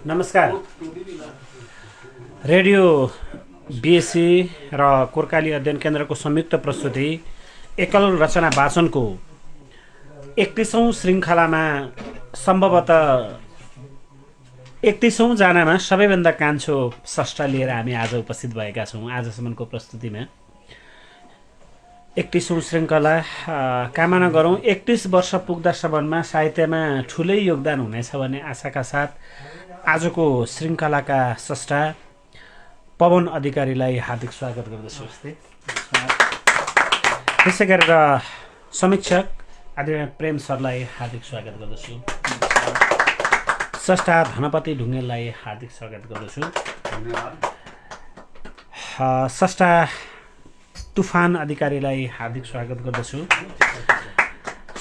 नमस्कार। Radio BSc र कोर्काली अध्ययन केन्द्रको संयुक्त प्रस्तुति एकल रचना वाचनको 31औं श्रृङ्खलामा सम्भवतः 31औं जनामा सबैभन्दा कान्छो स्रष्टा लिएर हामी आज उपस्थित भएका छौँ। आजसम्मको प्रस्तुतिमा 31औं श्रृङ्खला कामना गरौँ 31 वर्ष पुग्दासम्ममा साहित्यमा ठुलै योगदान हुनेछ भन्ने आशाका साथ आजको श्रृङ्खलाका स्रष्टा पवन अधिकारीलाई हार्दिक स्वागत गर्दछु। त्यसै गरेर समीक्षक आदरणीय प्रेम सरलाई हार्दिक स्वागत गर्दछु। स्रष्टा धनपति ढुङ्गेललाई हार्दिक स्वागत गर्दछु। स्रष्टा तुफान अधिकारीलाई हार्दिक स्वागत गर्दछु।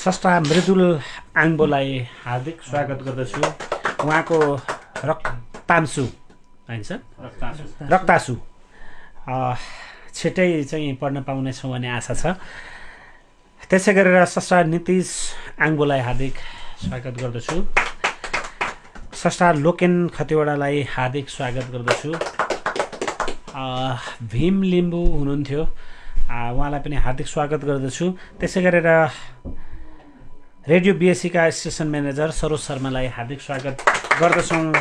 स्रष्टा मृदुल आङ्बोलाई हार्दिक स्वागत गर्दछु। उहाँको रक्तांशु छिट्टै चाहिँ पढ्न पाउनेछौँ भन्ने आशा छ। त्यसै गरेर स्रष्टा नितिश आङ्बोलाई हार्दिक स्वागत गर्दछु। स्रष्टा लोकेन खतिवडालाई हार्दिक स्वागत गर्दछु। भीम लिम्बू हुनुहुन्थ्यो, उहाँलाई पनि हार्दिक स्वागत गर्दछु। त्यसै गरेर रेडियो बीएससीका स्टेसन म्यानेजर सरोज शर्मालाई हार्दिक स्वागत गर्दछौँ।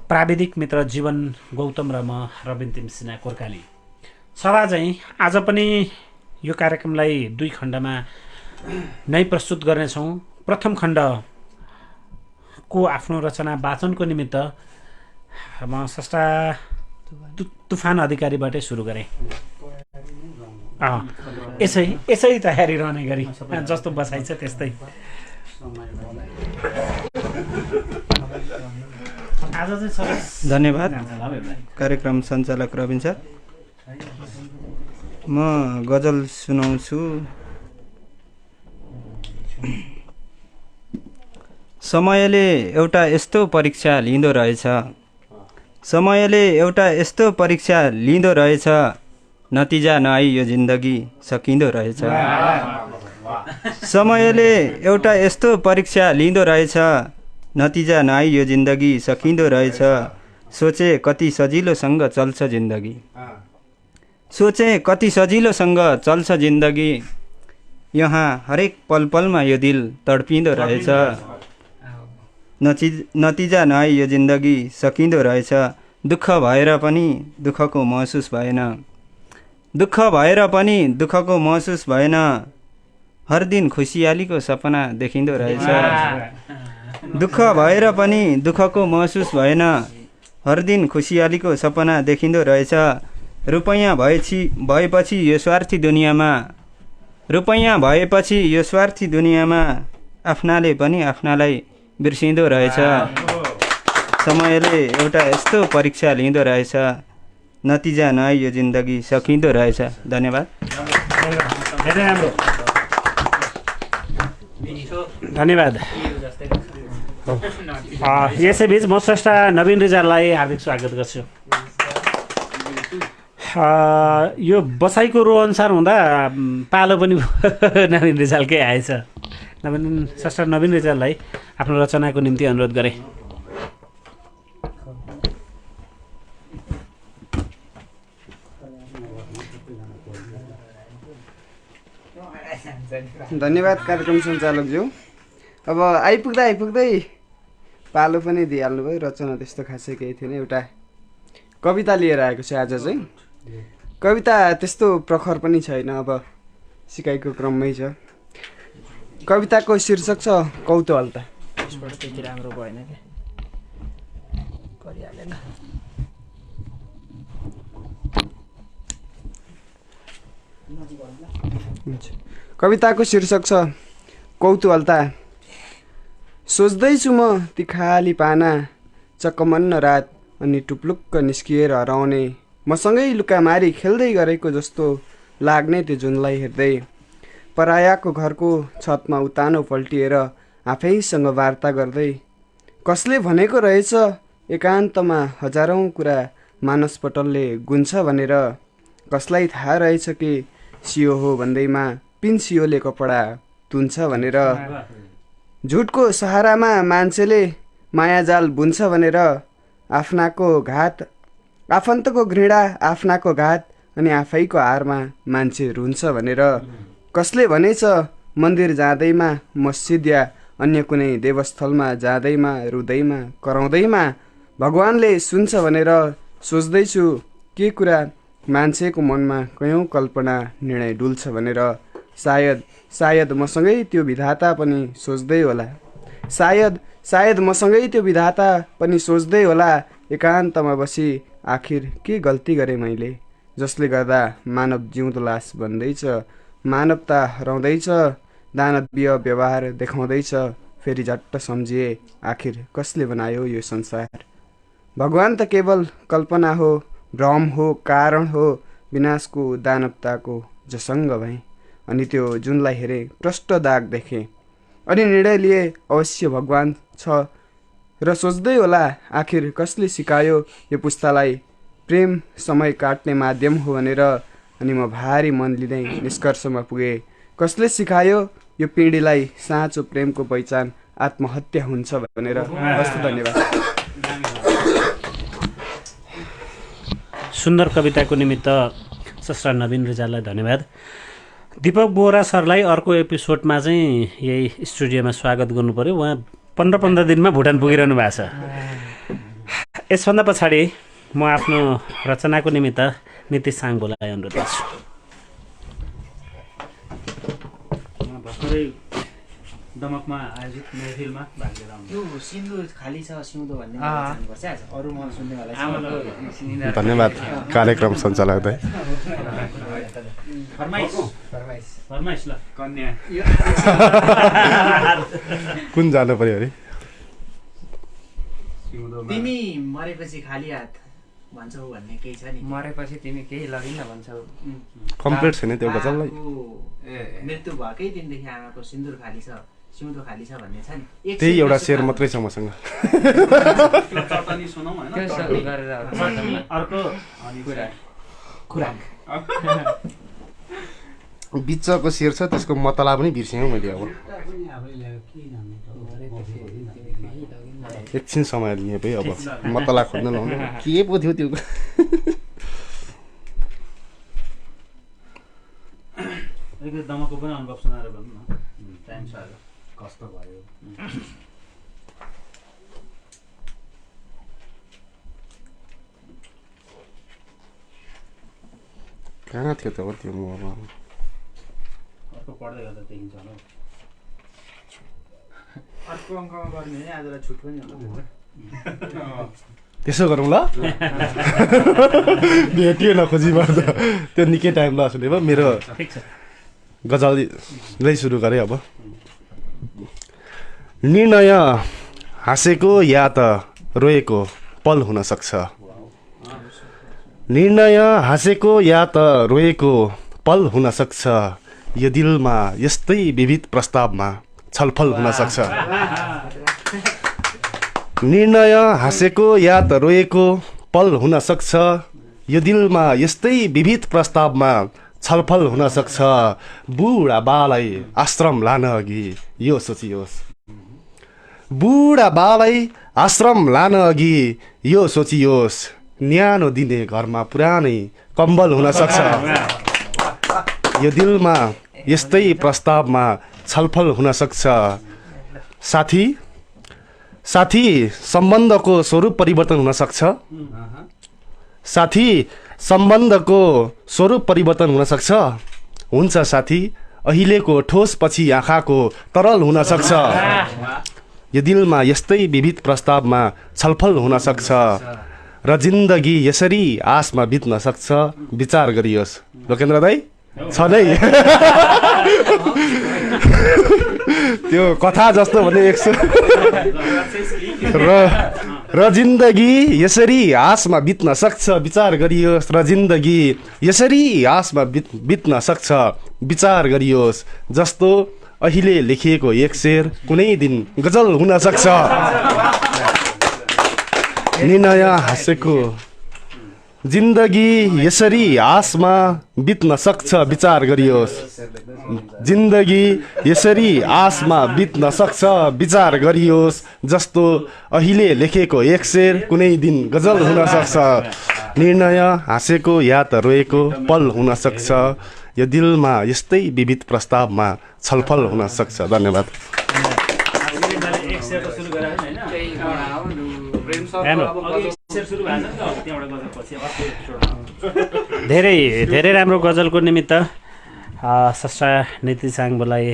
प्राविधिक मित्र जीवन गौतम र म रविन तिमसिना कोर्काली। सभा चाहिँ आज पनि यो कार्यक्रमलाई 2 खण्डमा नै प्रस्तुत गर्नेछौँ। प्रथम खण्डको आफ्नो रचना वाचनको निमित्त म स्रष्टा तुफान अधिकारीबाटै सुरु गरेँ। यसै तयारी रहने गरी जस्तो बसाइ छ त्यस्तै। धन्यवाद कार्यक्रम सञ्चालक रविन सर। म गजल सुनाउँछु। समयले एउटा यस्तो परीक्षा लिँदो रहेछ, समयले एउटा यस्तो परीक्षा लिँदो रहेछ, नतिजा नआई यो जिन्दगी सकिँदो रहेछ। समयले एउटा यस्तो परीक्षा लिँदो रहेछ, नतिजा नआई यो जिन्दगी सकिँदो रहेछ। सोचे कति सजिलोसँग चल्छ जिन्दगी, सोचे कति सजिलोसँग चल्छ जिन्दगी, यहाँ हरेक पल पलमा यो दिल तडपिँदो रहेछ। नतिजा नआई यो जिन्दगी सकिँदो रहेछ। दुःख भएर पनि दुःखको महसुस भएन, दुःख भएर पनि दुःखको महसुस भएन, हर दिन खुसियालीको सपना देखिँदो रहेछ। दुःख भएर पनि दुःखको महसुस भएन, हर दिन खुसियालीको सपना देखिँदो रहेछ। रुपैयाँ भएपछि यो स्वार्थी दुनियाँमा, रुपैयाँ भएपछि यो स्वार्थी दुनियाँमा, आफ्नाले पनि आफ्नालाई बिर्सिँदो रहेछ। समयले एउटा यस्तो परीक्षा लिँदो रहेछ, नतिजा नआई यो जिन्दगी सकिँदो रहेछ। धन्यवाद। धन्यवाद। यसैबीच म स्रष्टा नवीन रिजाललाई हार्दिक स्वागत गर्छु। यो बसाइको रो अनुसार हुँदा पालो पनि नवीन रिजालकै आएछ। स्रष्टा नवीन रिजाललाई आफ्नो रचनाको निम्ति अनुरोध गरेँ। धन्यवाद कार्यक्रम सञ्चालकज्यू। अब आइपुग्दै पालो पनि दिइहाल्नु भयो। रचना त्यस्तो खासै केही थिएन, एउटा कविता लिएर आएको छु आज चाहिँ। कविता त्यस्तो प्रखर पनि छैन, अब सिकाइको क्रममै छ। कविताको शीर्षक छ कौतूहलता। त्यति राम्रो भएन के गरिहालेन। कविताको शीर्षक छ कौतूहलता। सोच्दैछु म ती खाली पाना, चकमन्न रात अनि टुप्लुक्क निस्किएर हराउने, मसँगै लुकामारी खेल्दै गरेको जस्तो लाग्ने त्यो जुनलाई हेर्दै। परायाको घरको छतमा उतानो पल्टिएर आफैसँग वार्ता गर्दै, कसले भनेको रहेछ एकान्तमा हजारौँ कुरा मानसपटलले गुन्छ भनेर, कसलाई थाहा रहेछ कि सियो हो भन्दैमा पिन्सियोले कपडा तुन्छ भनेर। झुटको सहारामा मान्छेले मायाजाल बुन्छ भनेर आफन्तको घृणा आफ्नाको घात अनि आफैको हारमा मान्छे रुन्छ भनेर कसले भनेछ मन्दिर जाँदैमा मस्जिद या अन्य कुनै देवस्थलमा जाँदैमा रुँदैमा कराउँदैमा भगवानले सुन्छ भनेर सोच्दैछु के कुरा मान्छेको मनमा कयौँ कल्पना निर्णय डुल्छ भनेर सायद मसँगै त्यो विधाता पनि सोच्दै होला सायद मसँगै त्यो विधाता पनि सोच्दै होला एकान्तमा बसी आखिर के गल्ती गरेँ मैले जसले गर्दा मानव जिउँदो लास बन्दैछ मानवता हराउँदैछ दानवीय व्यवहार देखाउँदैछ फेरि झट्ट सम्झिए आखिर कसले बनायो यो संसार भगवान त केवल कल्पना हो भ्रम हो कारण हो विनाशको दानवताको जसङ्ग भए अनि त्यो जुनलाई हेरे प्रष्ट दाग देखे अनि निर्णय लिए अवश्य भगवान छ र सोच्दै होला आखिर कसले सिकायो यो पुस्तालाई प्रेम समय काट्ने माध्यम हो भनेर अनि म भारी मन लिँदै निष्कर्षमा पुगे कसले सिकायो यो पिँढीलाई साँचो प्रेमको पहिचान आत्महत्या हुन्छ भनेर हस्त धन्यवाद सुन्दर कविताको निमित्त सस्रा नवीन रिजाललाई धन्यवाद दीपक बोहरा सरलाई अर्को एपिसोडमा चाहिँ यही स्टुडियोमा स्वागत गर्नु पर्यो उहाँ 15 दिनमा भुटान पुगिरहनु भएको छ यसभन्दा पछाडि म आफ्नो रचनाको निमित्त नितिश साङ्गोलाई अनुरोध गर्छु भर्खरै दमकमा आयोजित महफिलमा भाग लिएर आउनु यो सिन्दुर खाली छ सिउँदो भन्ने जानुपर्छ अरू म सुन्नेवाला धन्यवाद कार्यक्रम सञ्चालकलाई फरमाइस ल कन्या कुन जानु पर्यो अरे तिमी मरेपछि खाली हात भन्छौ भन्ने केही छ नि मरेपछि तिमी केही लगिन भन्छौ कम्प्लिट छैन त्यो गजललाई मृत्यु भएकै दिनदेखि आमाको सिन्दुर खाली छ सिउँदो खाली छ भन्ने छ नि त्यही एउटा शेर मात्रै छ मसँग चटनी सुनौ हैन त्यो गरेर अर्को कुरा बिचको शेर छ त्यसको मतला पनि बिर्सेँ मैले अब एकछिन समय लिएँ भाइ अब मतला खोज्न लाउनु के पो थियो त्यो दमको पनि अनुभव सुनाएर भन्नु न टाइम छ कस्तो भयो कहाँ थियो त हो त्यो मोहमा अर्को पढ्दै गर्दा देखिन्छ होला अर्को अङ्कमा गर्ने भने आजलाई छुट पनि होला त्यसो गरौँ ल भेटियो नखोजीमा त त्यो निकै टाइम लाग्छ नि भयो मेरो ठिक छ गजलै सुरु गरेँ अब निर्णय हाँसेको या त रोएको पल हुन सक्छ निर्णय हाँसेको या त रोएको पल हुन सक्छ यो दिलमा यस्तै विविध प्रस्तावमा छलफल हुन सक्छ निर्णय हाँसेको या त रोएको पल हुन सक्छ यो दिलमा यस्तै विविध प्रस्तावमा छलफल हुन सक्छ बुढा बालाई आश्रम लान अघि यो सोचियोस् बुढा बालाई आश्रम लान अघि यो सोचियोस् न्यानो दिने घरमा पुरानै कम्बल हुन सक्छ यो दिलमा यस्तै प्रस्तावमा छलफल हुन सक्छ साथी सम्बन्धको स्वरूप परिवर्तन हुन सक्छ साथी सम्बन्धको स्वरूप परिवर्तन हुन सक्छ हुन्छ साथी अहिलेको ठोस पछि आँखाको तरल हुन सक्छ यो दिलमा यस्तै विविध प्रस्तावमा छलफल हुन सक्छ र जिन्दगी यसरी आसमा बित्न सक्छ विचार गरियोस् लोकेन्द्र दाइ छ नै त्यो कथा जस्तो भने 100 र जिन्दगी यसरी आसमा बित्न सक्छ विचार गरियोस् र जिन्दगी यसरी आसमा बित्न सक्छ विचार गरियोस् जस्तो अहिले लेखिएको एक शेर कुनै दिन गजल हुन सक्छ निर्णय हाँसेको जिन्दगी यसरी आसमा बित्न सक्छ विचार गरियोस् जिन्दगी यसरी आसमा बित्न सक्छ विचार गरियोस् जस्तो अहिले लेखेको एक शेर कुनै दिन गजल हुन सक्छ निर्णय हाँसेको या त रोएको पल हुन सक्छ यो दिलमा यस्तै विविध प्रस्तावमा छलफल हुन सक्छ धन्यवाद धेरै धेरै राम्रो गजलको निमित्त स्रष्टा नीति चाङबोलाई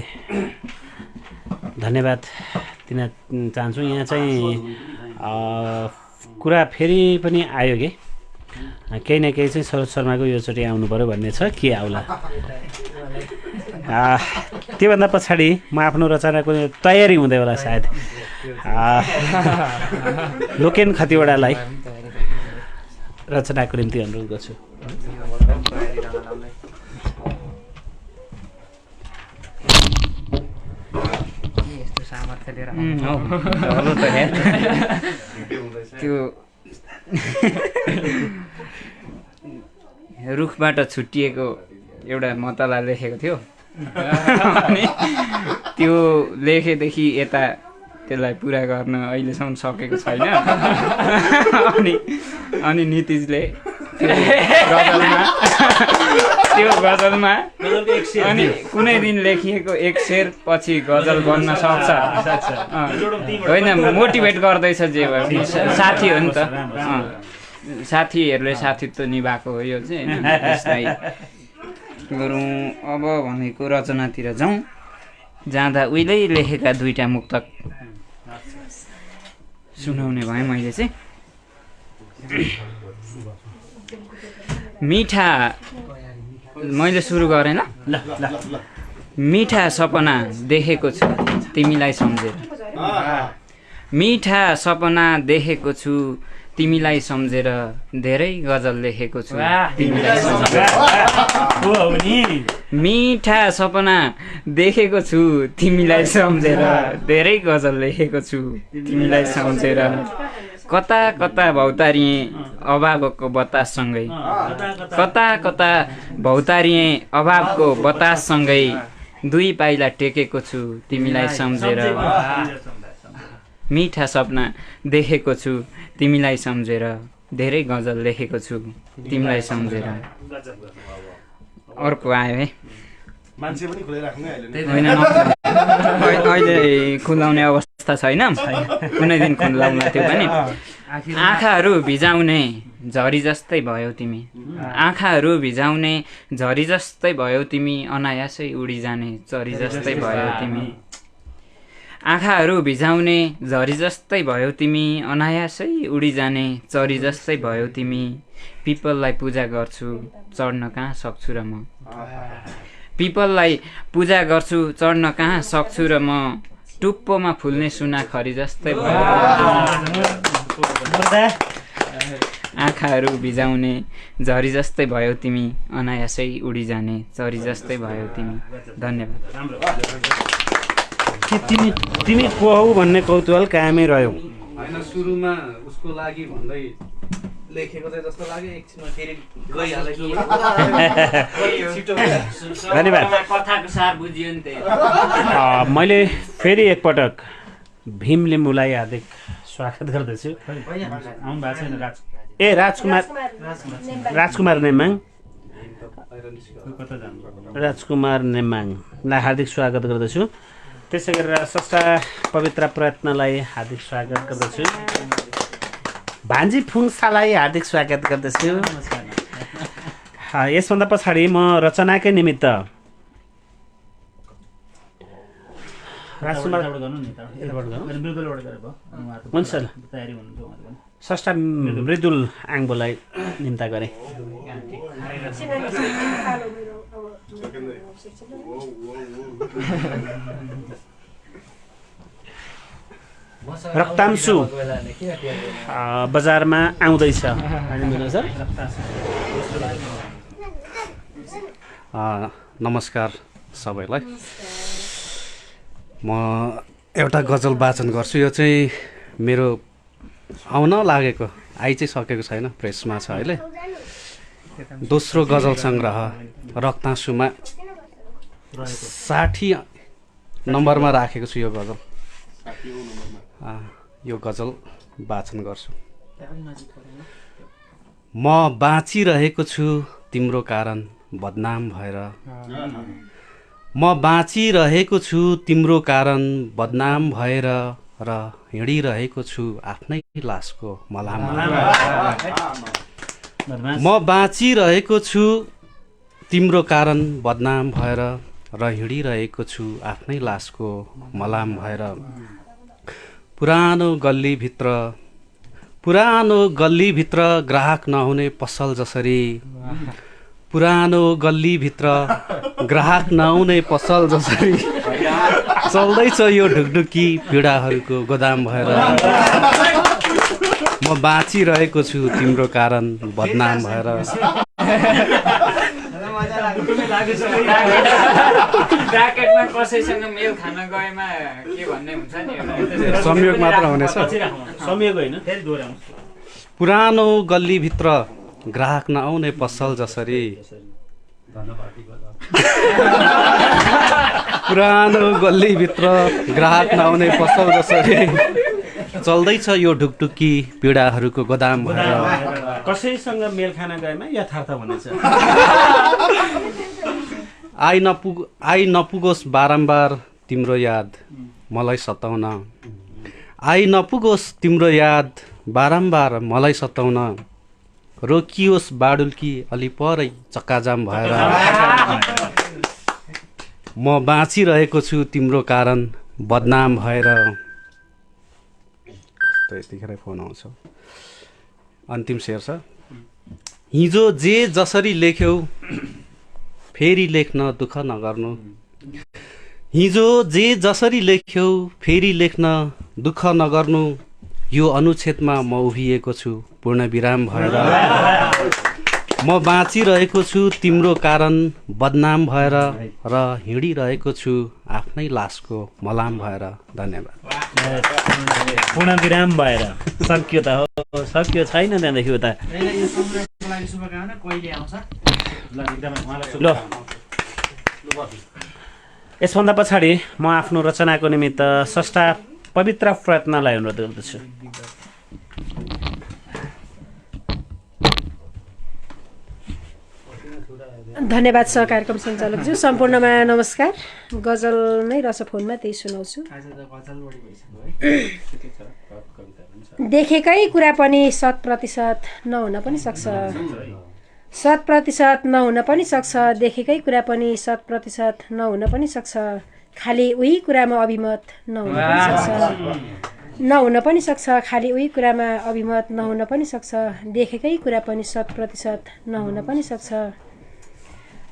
धन्यवाद दिन चाहन्छु। यहाँ चाहिँ कुरा फेरि पनि आयो कि केही न केही चाहिँ सरोज शर्माको योचोटि आउनु पऱ्यो भन्ने छ के आउला त्योभन्दा पछाडि म आफ्नो रचनाको तयारी हुँदै होला सायद लोकेन खतिवडालाई रचनाको निम्ति अनुरोध गर्छु। त्यो रुखबाट छुट्टिएको एउटा मतला लेखेको थियो अनि त्यो लेखेदेखि यता त्यसलाई पुरा गर्न अहिलेसम्म सकेको छैन अनि नीतिजले त्यो गजलमा अनि कुनै दिन लेखिएको एक शेर पछि गजल बन्न सक्छ होइन मोटिभेट गर्दैछ जे भयो साथी हो नि त साथीहरूले साथीत्व निभाएको हो यो चाहिँ होइन यसलाई गरौँ अब भनेको रचनातिर जाउँ जाँदा उहिल्यै लेखेका दुईटा मुक्तक सुनाउने भएँ मैले चाहिँ मिठा मैले सुरु गरेँ ल मिठा सपना देखेको छु तिमीलाई सम्झेर मिठा सपना देखेको छु तिमीलाई सम्झेर धेरै गजल लेखेको छु तिमीलाई सम्झेर मिठा सपना देखेको छु तिमीलाई सम्झेर धेरै गजल लेखेको छु तिमीलाई सम्झेर कता कता भौतारिएँ अभावको बताससँगै कता कता भौतारिएँ अभावको बताससँगै दुई पाइला टेकेको छु तिमीलाई सम्झेर मिठा सपना देखेको छु तिमीलाई सम्झेर धेरै गजल लेखेको छु तिमीलाई सम्झेर अर्को आयो है होइन अहिले खुलाउने अवस्था छैन कुनै दिन खुलाउला त्यो पनि आँखाहरू भिजाउने झरी जस्तै भयो तिमी आँखाहरू भिजाउने झरी जस्तै भयो तिमी अनायासै उडी जाने चरी जस्तै भयो तिमी आँखाहरू भिजाउने झरी जस्तै भयो तिमी अनायासै उडी जाने चरी जस्तै भयो तिमी पिपललाई पूजा गर्छु चढ्न कहाँ सक्छु र म पिपललाई पूजा गर्छु चढ्न कहाँ सक्छु र म टुप्पोमा फुल्ने सुनाखरी जस्तै भयो आँखाहरू भिजाउने झरी जस्तै भयो तिमी अनायासै उडी जाने चरी जस्तै भयो तिमी धन्यवाद तिमी तिमी को हौ भन्ने कौतूहल कायमै रह्यो होइन सुरुमा उसको लागि भन्दै लेखेको चाहिँ जस्तो लाग्यो एकछिनमा फेरि धन्यवाद कथाको सार बुझियो नि त्यही मैले फेरि एकपटक भीम लिम्बूलाई हार्दिक स्वागत गर्दछु आउनु भएको छैन राजकुमार नेमाङ राजकुमार नेमाङलाई हार्दिक स्वागत गर्दछु त्यसै गरेर स्रष्टा पवित्र प्रयत्नलाई हार्दिक स्वागत गर्दछु भान्जी फुङसालाई हार्दिक स्वागत गर्दछु यसभन्दा पछाडि म रचनाकै निमित्त हुन्छ स्रष्टा मृदुल आङ्बोलाई निम्ता गरेँ रक्तांशु बजारमा आउँदैछ नमस्कार सबैलाई म एउटा गजल वाचन गर्छु यो चाहिँ मेरो आउन लागेको आइ चाहिँ सकेको छैन, प्रेसमा छ अहिले। दोस्रो गजल सङ्ग्रह रक्तासुमा 60 नम्बरमा राखेको छु यो गजल। यो गजल वाचन गर्छु। म बाँचिरहेको छु तिम्रो कारण बदनाम भएर, म बाँचिरहेको छु तिम्रो कारण बदनाम भएर, र हिँडिरहेको छु आफ्नै लासको मलाम भएर। म बाँचिरहेको छु तिम्रो कारण बदनाम भएर, र हिँडिरहेको छु आफ्नै लासको मलाम भएर। पुरानो गल्लीभित्र ग्राहक नहुने पसल जसरी, पुरानो गल्लीभित्र ग्राहक नहुने पसल जसरी चल्दैछ यो ढुकढुकी पीडाहरूको गोदाम भएर। म बाँचिरहेको छु तिम्रो कारण बदनाम भएर। ब्राकेटमा कसैसँग मेल खान गएमा के भन्ने हुन्छ नि एउटा संयोग मात्र हुनेछ। संयोग होइन, फेरि दोहोऱ्याउनु। पुरानो गल्लीभित्र ग्राहक नआउने पसल जसरी, पुरानो गल्लीभित्र ग्राहक नआउने पसल जसरी चल्दैछ यो ढुकढुकी पीडाहरूको गोदाम भएर। कसैसँग मेल खान गएमा यथार्थ हुनेछ। आई नपुगोस् बारम्बार तिम्रो याद मलाई सताउन, आई नपुगोस् तिम्रो याद बारम्बार मलाई सताउन, रोकियोस् बाडुल्की अलि परै चक्काजाम भएर। म बाँचिरहेको छु तिम्रो कारण बदनाम भएर। यतिखेर फोन आउँछ। अन्तिम शेर छ। हिजो जे जसरी लेख्यौ फेरि लेख्न दुःख नगर्नु, हिजो जे जसरी लेख्यौ फेरि लेख्न दुःख नगर्नु, यो अनुच्छेदमा म उभिएको छु पूर्ण विराम भएर। म बाँचिरहेको छु तिम्रो कारण बदनाम भएर, र हिँडिरहेको छु आफ्नै लासको मलाम भएर। धन्यवाद। पूर्ण विराम भएर सकियो त हो, सकियो छैन त्यहाँदेखि उता। ल यसभन्दा पछाडि म आफ्नो रचनाको निमित्त स्रष्टा पवित्र प्रयत्नलाई अनुरोध गर्दछु। धन्यवाद कार्यक्रम सञ्चालकज्यू। सम्पूर्णमा नमस्कार। गजल नै रहेछ फोनमा, त्यही सुनाउँछु। देखेकै कुरा पनि 100% नहुन पनि सक्छ, 100% नहुन पनि सक्छ। देखेकै कुरा पनि 100% नहुन पनि सक्छ। खालि उही कुरामा अभिमत नहुन पनि सक्छ, नहुन पनि सक्छ। खालि उही कुरामा अभिमत नहुन पनि सक्छ। देखेकै कुरा पनि 100% नहुन पनि सक्छ।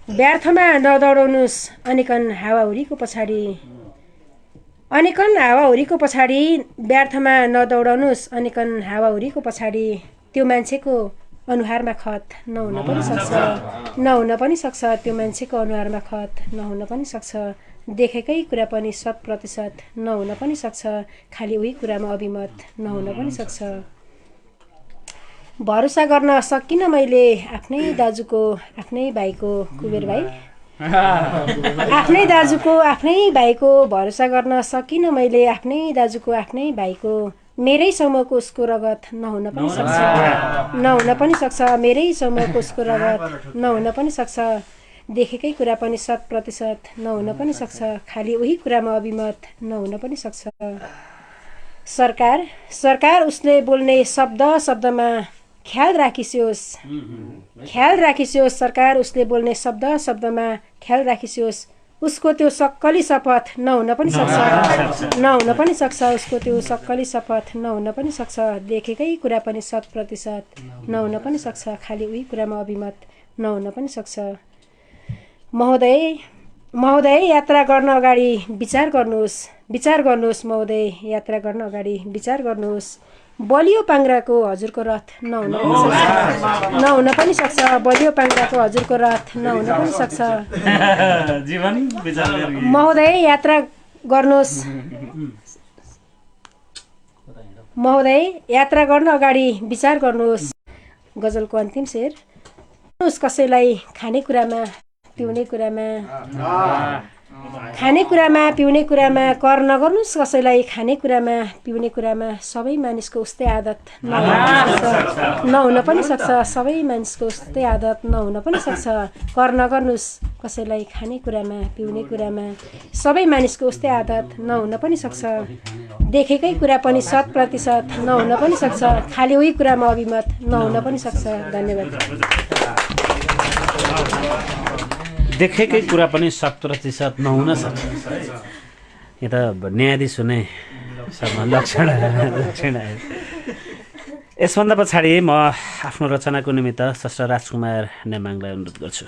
व्यर्थमा नदौडाउनुहोस् अनेकन हावाहुरीको पछाडि, अनेकन हावाहुरीको पछाडि। व्यर्थमा नदौडाउनुहोस् अनेकन हावाहुरीको पछाडि। त्यो मान्छेको अनुहारमा खत नहुन पनि सक्छ, नहुन पनि सक्छ। त्यो मान्छेको अनुहारमा खत नहुन पनि सक्छ। देखेकै कुरा पनि 100% नहुन पनि सक्छ। खालि उही कुरामा अभिमत नहुन पनि सक्छ। भरोसा गर्न सकिनँ मैले आफ्नै दाजुको आफ्नै भाइको, कुबेर भाइ, आफ्नै दाजुको आफ्नै भाइको। भरोसा गर्न सकिनँ मैले आफ्नै दाजुको आफ्नै भाइको। मेरै समूहको उसको रगत नहुन पनि सक्छ, नहुन पनि सक्छ। मेरै समूहको उसको रगत नहुन पनि सक्छ। देखेकै कुरा पनि 100% नहुन पनि सक्छ। खालि उही कुरामा अभिमत नहुन पनि सक्छ। सरकार उसले बोल्ने शब्दमा ख्याल राखिसियोस्, ख्याल राखिसियोस्। सरकार उसले बोल्ने शब्दमा ख्याल राखिसियोस्। उसको त्यो सक्कली शपथ नहुन पनि सक्छ, नहुन पनि सक्छ। उसको त्यो सक्कली शपथ नहुन पनि सक्छ। देखेकै कुरा पनि 100% नहुन पनि सक्छ। खालि उही कुरामा अभिमत नहुन पनि सक्छ। महोदय यात्रा गर्न अगाडि विचार गर्नुहोस्, विचार गर्नुहोस्। महोदय यात्रा गर्न अगाडि विचार गर्नुहोस्। बलियो पाङ्ग्राको हजुरको रथ नहुन पनि सक्छ, नहुन पनि सक्छ। बलियो पाङ्ग्राको हजुरको रथ नहुन पनि सक्छ। जीवन विचार महोदय यात्रा गर्नुहोस्, महोदय यात्रा गर्न अगाडि विचार गर्नुहोस्। गजलको अन्तिम शेर। कसैलाई खानेकुरामा पिउने कुरामा कर नगर्नुहोस्। कसैलाई खानेकुरामा पिउने कुरामा सबै मानिसको उस्तै आदत नहुन पनि सक्छ। सबै मानिसको उस्तै आदत नहुन पनि सक्छ। कर नगर्नुहोस्। कसैलाई खानेकुरामा पिउने कुरामा सबै मानिसको उस्तै आदत नहुन पनि सक्छ। देखेकै कुरा पनि 100% नहुन पनि सक्छ। खालि उही कुरामा अभिमत नहुन पनि सक्छ। धन्यवाद। देखेकै कुरा पनि 100% नहुन सक्छ। यो त न्यायाधीश हुने लक्षण आयो। यसभन्दा पछाडि म आफ्नो रचनाको निमित्त स्रष्टा राजकुमार नेमाङलाई अनुरोध गर्छु।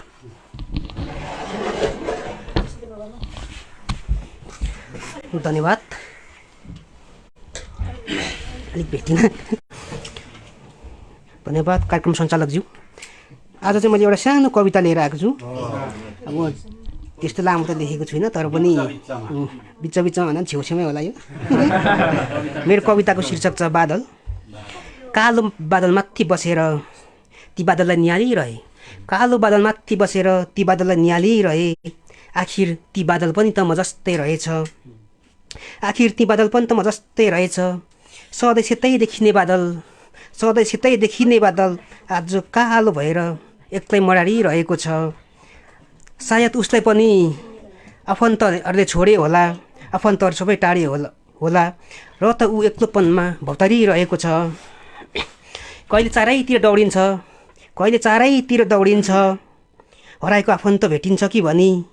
धन्यवाद। अलिक भेटिन। धन्यवाद कार्यक्रम सञ्चालकज्यू। आज चाहिँ मैले एउटा सानो कविता लिएर आएको छु। अब त्यस्तो लामो त लेखेको छुइनँ, तर पनि बिचमा भन्दा छेउछेउमै होला यो। मेरो कविताको शीर्षक छ बादल। कालो बादल माथि बसेर ती बादललाई निहालिरहे। कालो बादल माथि बसेर ती बादललाई निहालिरहे। आखिर ती बादल पनि त म जस्तै रहेछ। आखिर ती बादल पनि त म जस्तै रहेछ। सधैँ सेतै देखिने बादल आज कालो भएर एक्लै मडारिरहेको छ। सायद उसलाई पनि आफन्तहरूले छोडे होला। आफन्तहरू सबै टाढे होला र त ऊ एक्लोपनमा भौतारिरहेको छ। कहिले चारैतिर दौडिन्छ। हराएको आफन्त भेटिन्छ कि भनी,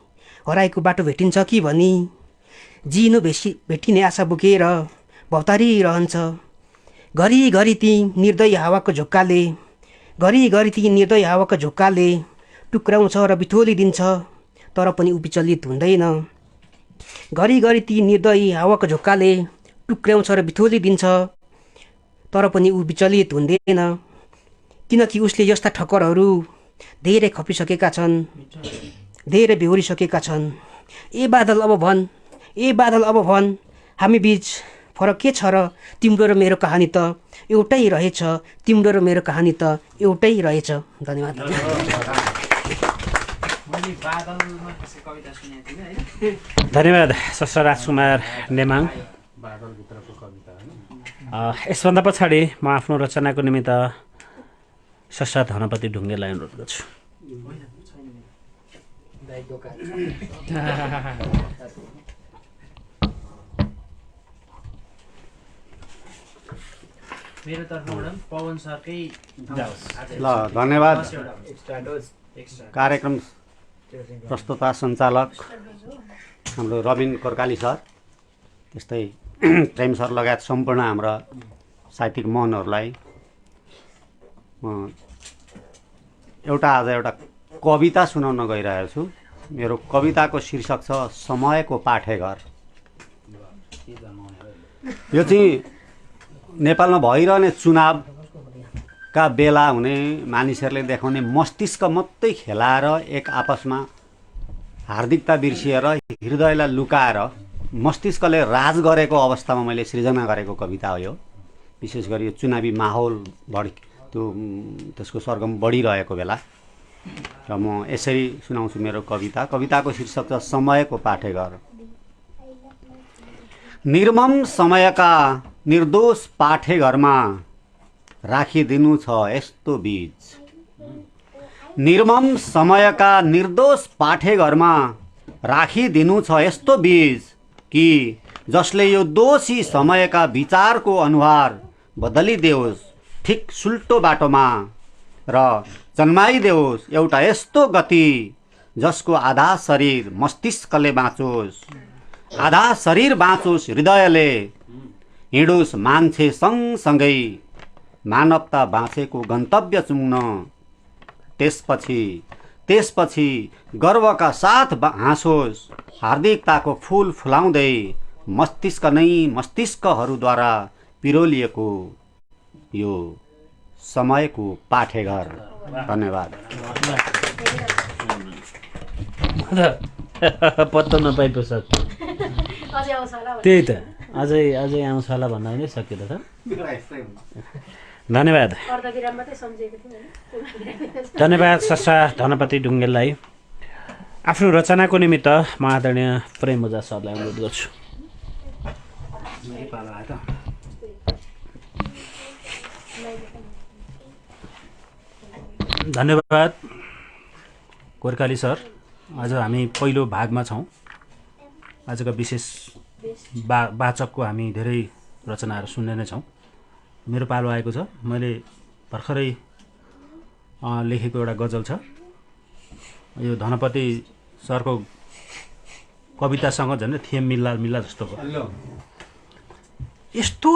हराएको बाटो भेटिन्छ कि भनी जिनो भेटिने आशा बोकेर भौतारिरहन्छ। घरिघरि ती निर्दयी हावाको झोक्काले टुक्राउँछ र बिथोलिदिन्छ, तर पनि ऊ विचलित हुँदैन। घरिघरि ती निर्दयी हावाको झोक्काले टुक्राउँछ र बिथोलिदिन्छ, तर पनि ऊ विचलित हुँदैन। किनकि उसले यस्ता ठक्करहरू धेरै खपिसकेका छन्, धेरै बेहोरिसकेका छन्। ए बादल अब भन हामी बीच फरक के छ र? तिम्रो र मेरो कहानी त एउटै रहेछ। धन्यवाद। धन्यवाद स्रष्टा राजकुमार नेमाङ। यसभन्दा पछाडि म आफ्नो रचनाको निमित्त स्रष्टा धनपति ढुङ्गेलाई अनुरोध गर्छु। मेरो तर्फबाट पवन सरकै ल धन्यवाद। कार्यक्रम प्रस्तुता सञ्चालक हाम्रो रबिन कोर्काली सर, त्यस्तै प्रेम सर लगायत सम्पूर्ण हाम्रा साहित्यिक मनहरूलाई म आज एउटा कविता सुनाउन गइरहेको छु। मेरो कविताको शीर्षक छ समयको पाठेघर। यो चाहिँ नेपालमा भइरहने चुनावका बेला हुने मानिसहरूले देखाउने मस्तिष्क मात्रै खेलाएर एक आपसमा हार्दिकता बिर्सिएर हृदयलाई लुकाएर मस्तिष्कले राज गरेको अवस्थामा मैले सृजना गरेको कविता हो यो। विशेष गरी यो चुनावी माहौल त्यसको सरगम बढिरहेको बेला र म यसरी सुनाउँछु मेरो कविता। कविताको शीर्षक छ समयको पाठेघर। निर्मम समयका निर्दोष पाठेघरमा राखिदिनु छ यस्तो बीज। निर्मम समयका निर्दोष पाठेघरमा राखिदिनु छ यस्तो बीज कि जसले यो दोषी समयका विचारको अनुहार बदलिदेओस् ठिक सुल्टो बाटोमा र जन्माइदेओस् एउटा यस्तो गति जसको आधा शरीर मस्तिष्कले बाँचोस्, आधा शरीर बाँचोस् हृदयले हिँडोस् मान्छे सँगसँगै मानवता बाँचेको गन्तव्य चुम्न। त्यसपछि गर्वका साथ हाँसोस् हार्दिकताको फूल फुलाउँदै मस्तिष्कहरूद्वारा पिरोलिएको यो समयको पाठेघर। धन्यवाद। पत्तो नपाइ पो सक्छ त्यही त अझै आउँछ होला भन्दा पनि सकिँदो छ। धन्यवाद धन्यवाद ससा धनपति ढुङ्गेललाई। आफ्नो रचनाको निमित्त म आदरणीय प्रेम ओझा सरलाई अनुरोध गर्छु। धन्यवाद कोर्काली सर। आज हामी पहिलो भागमा छौँ। आजका विशेष वाचकको हामी धेरै रचनाहरू सुन्ने नै छौँ। मेरो पालो आएको छ। मैले भर्खरै लेखेको एउटा गजल छ। यो धनपति सरको कवितासँग झन् थिएम मिल्ला जस्तो भयो। यस्तो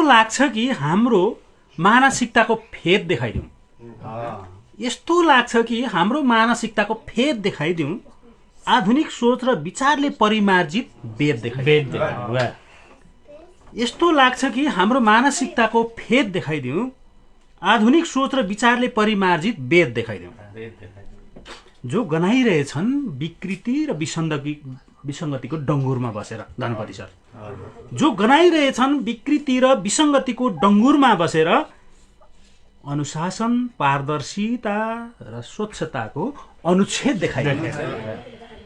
लाग्छ कि हाम्रो मानसिकताको फेद देखाइदिउँ। आधुनिक सोच र विचारले परिमार्जित वेद देखाइदिउँ। यस्तो लाग्छ कि हाम्रो मानसिकताको फेद देखाइदिउँ। आधुनिक सोच र विचारले परिमार्जित वेद देखाइदिउँ। जो गनाइरहेछन् विकृति र विसङ्गतिको डङ्गुरमा बसेर। धनपति सर जो गनाइरहेछन् विकृति र विसङ्गतिको डङ्गुरमा बसेर अनुशासन, पारदर्शिता र स्वच्छताको अनुच्छेद देखाइदिन्छ।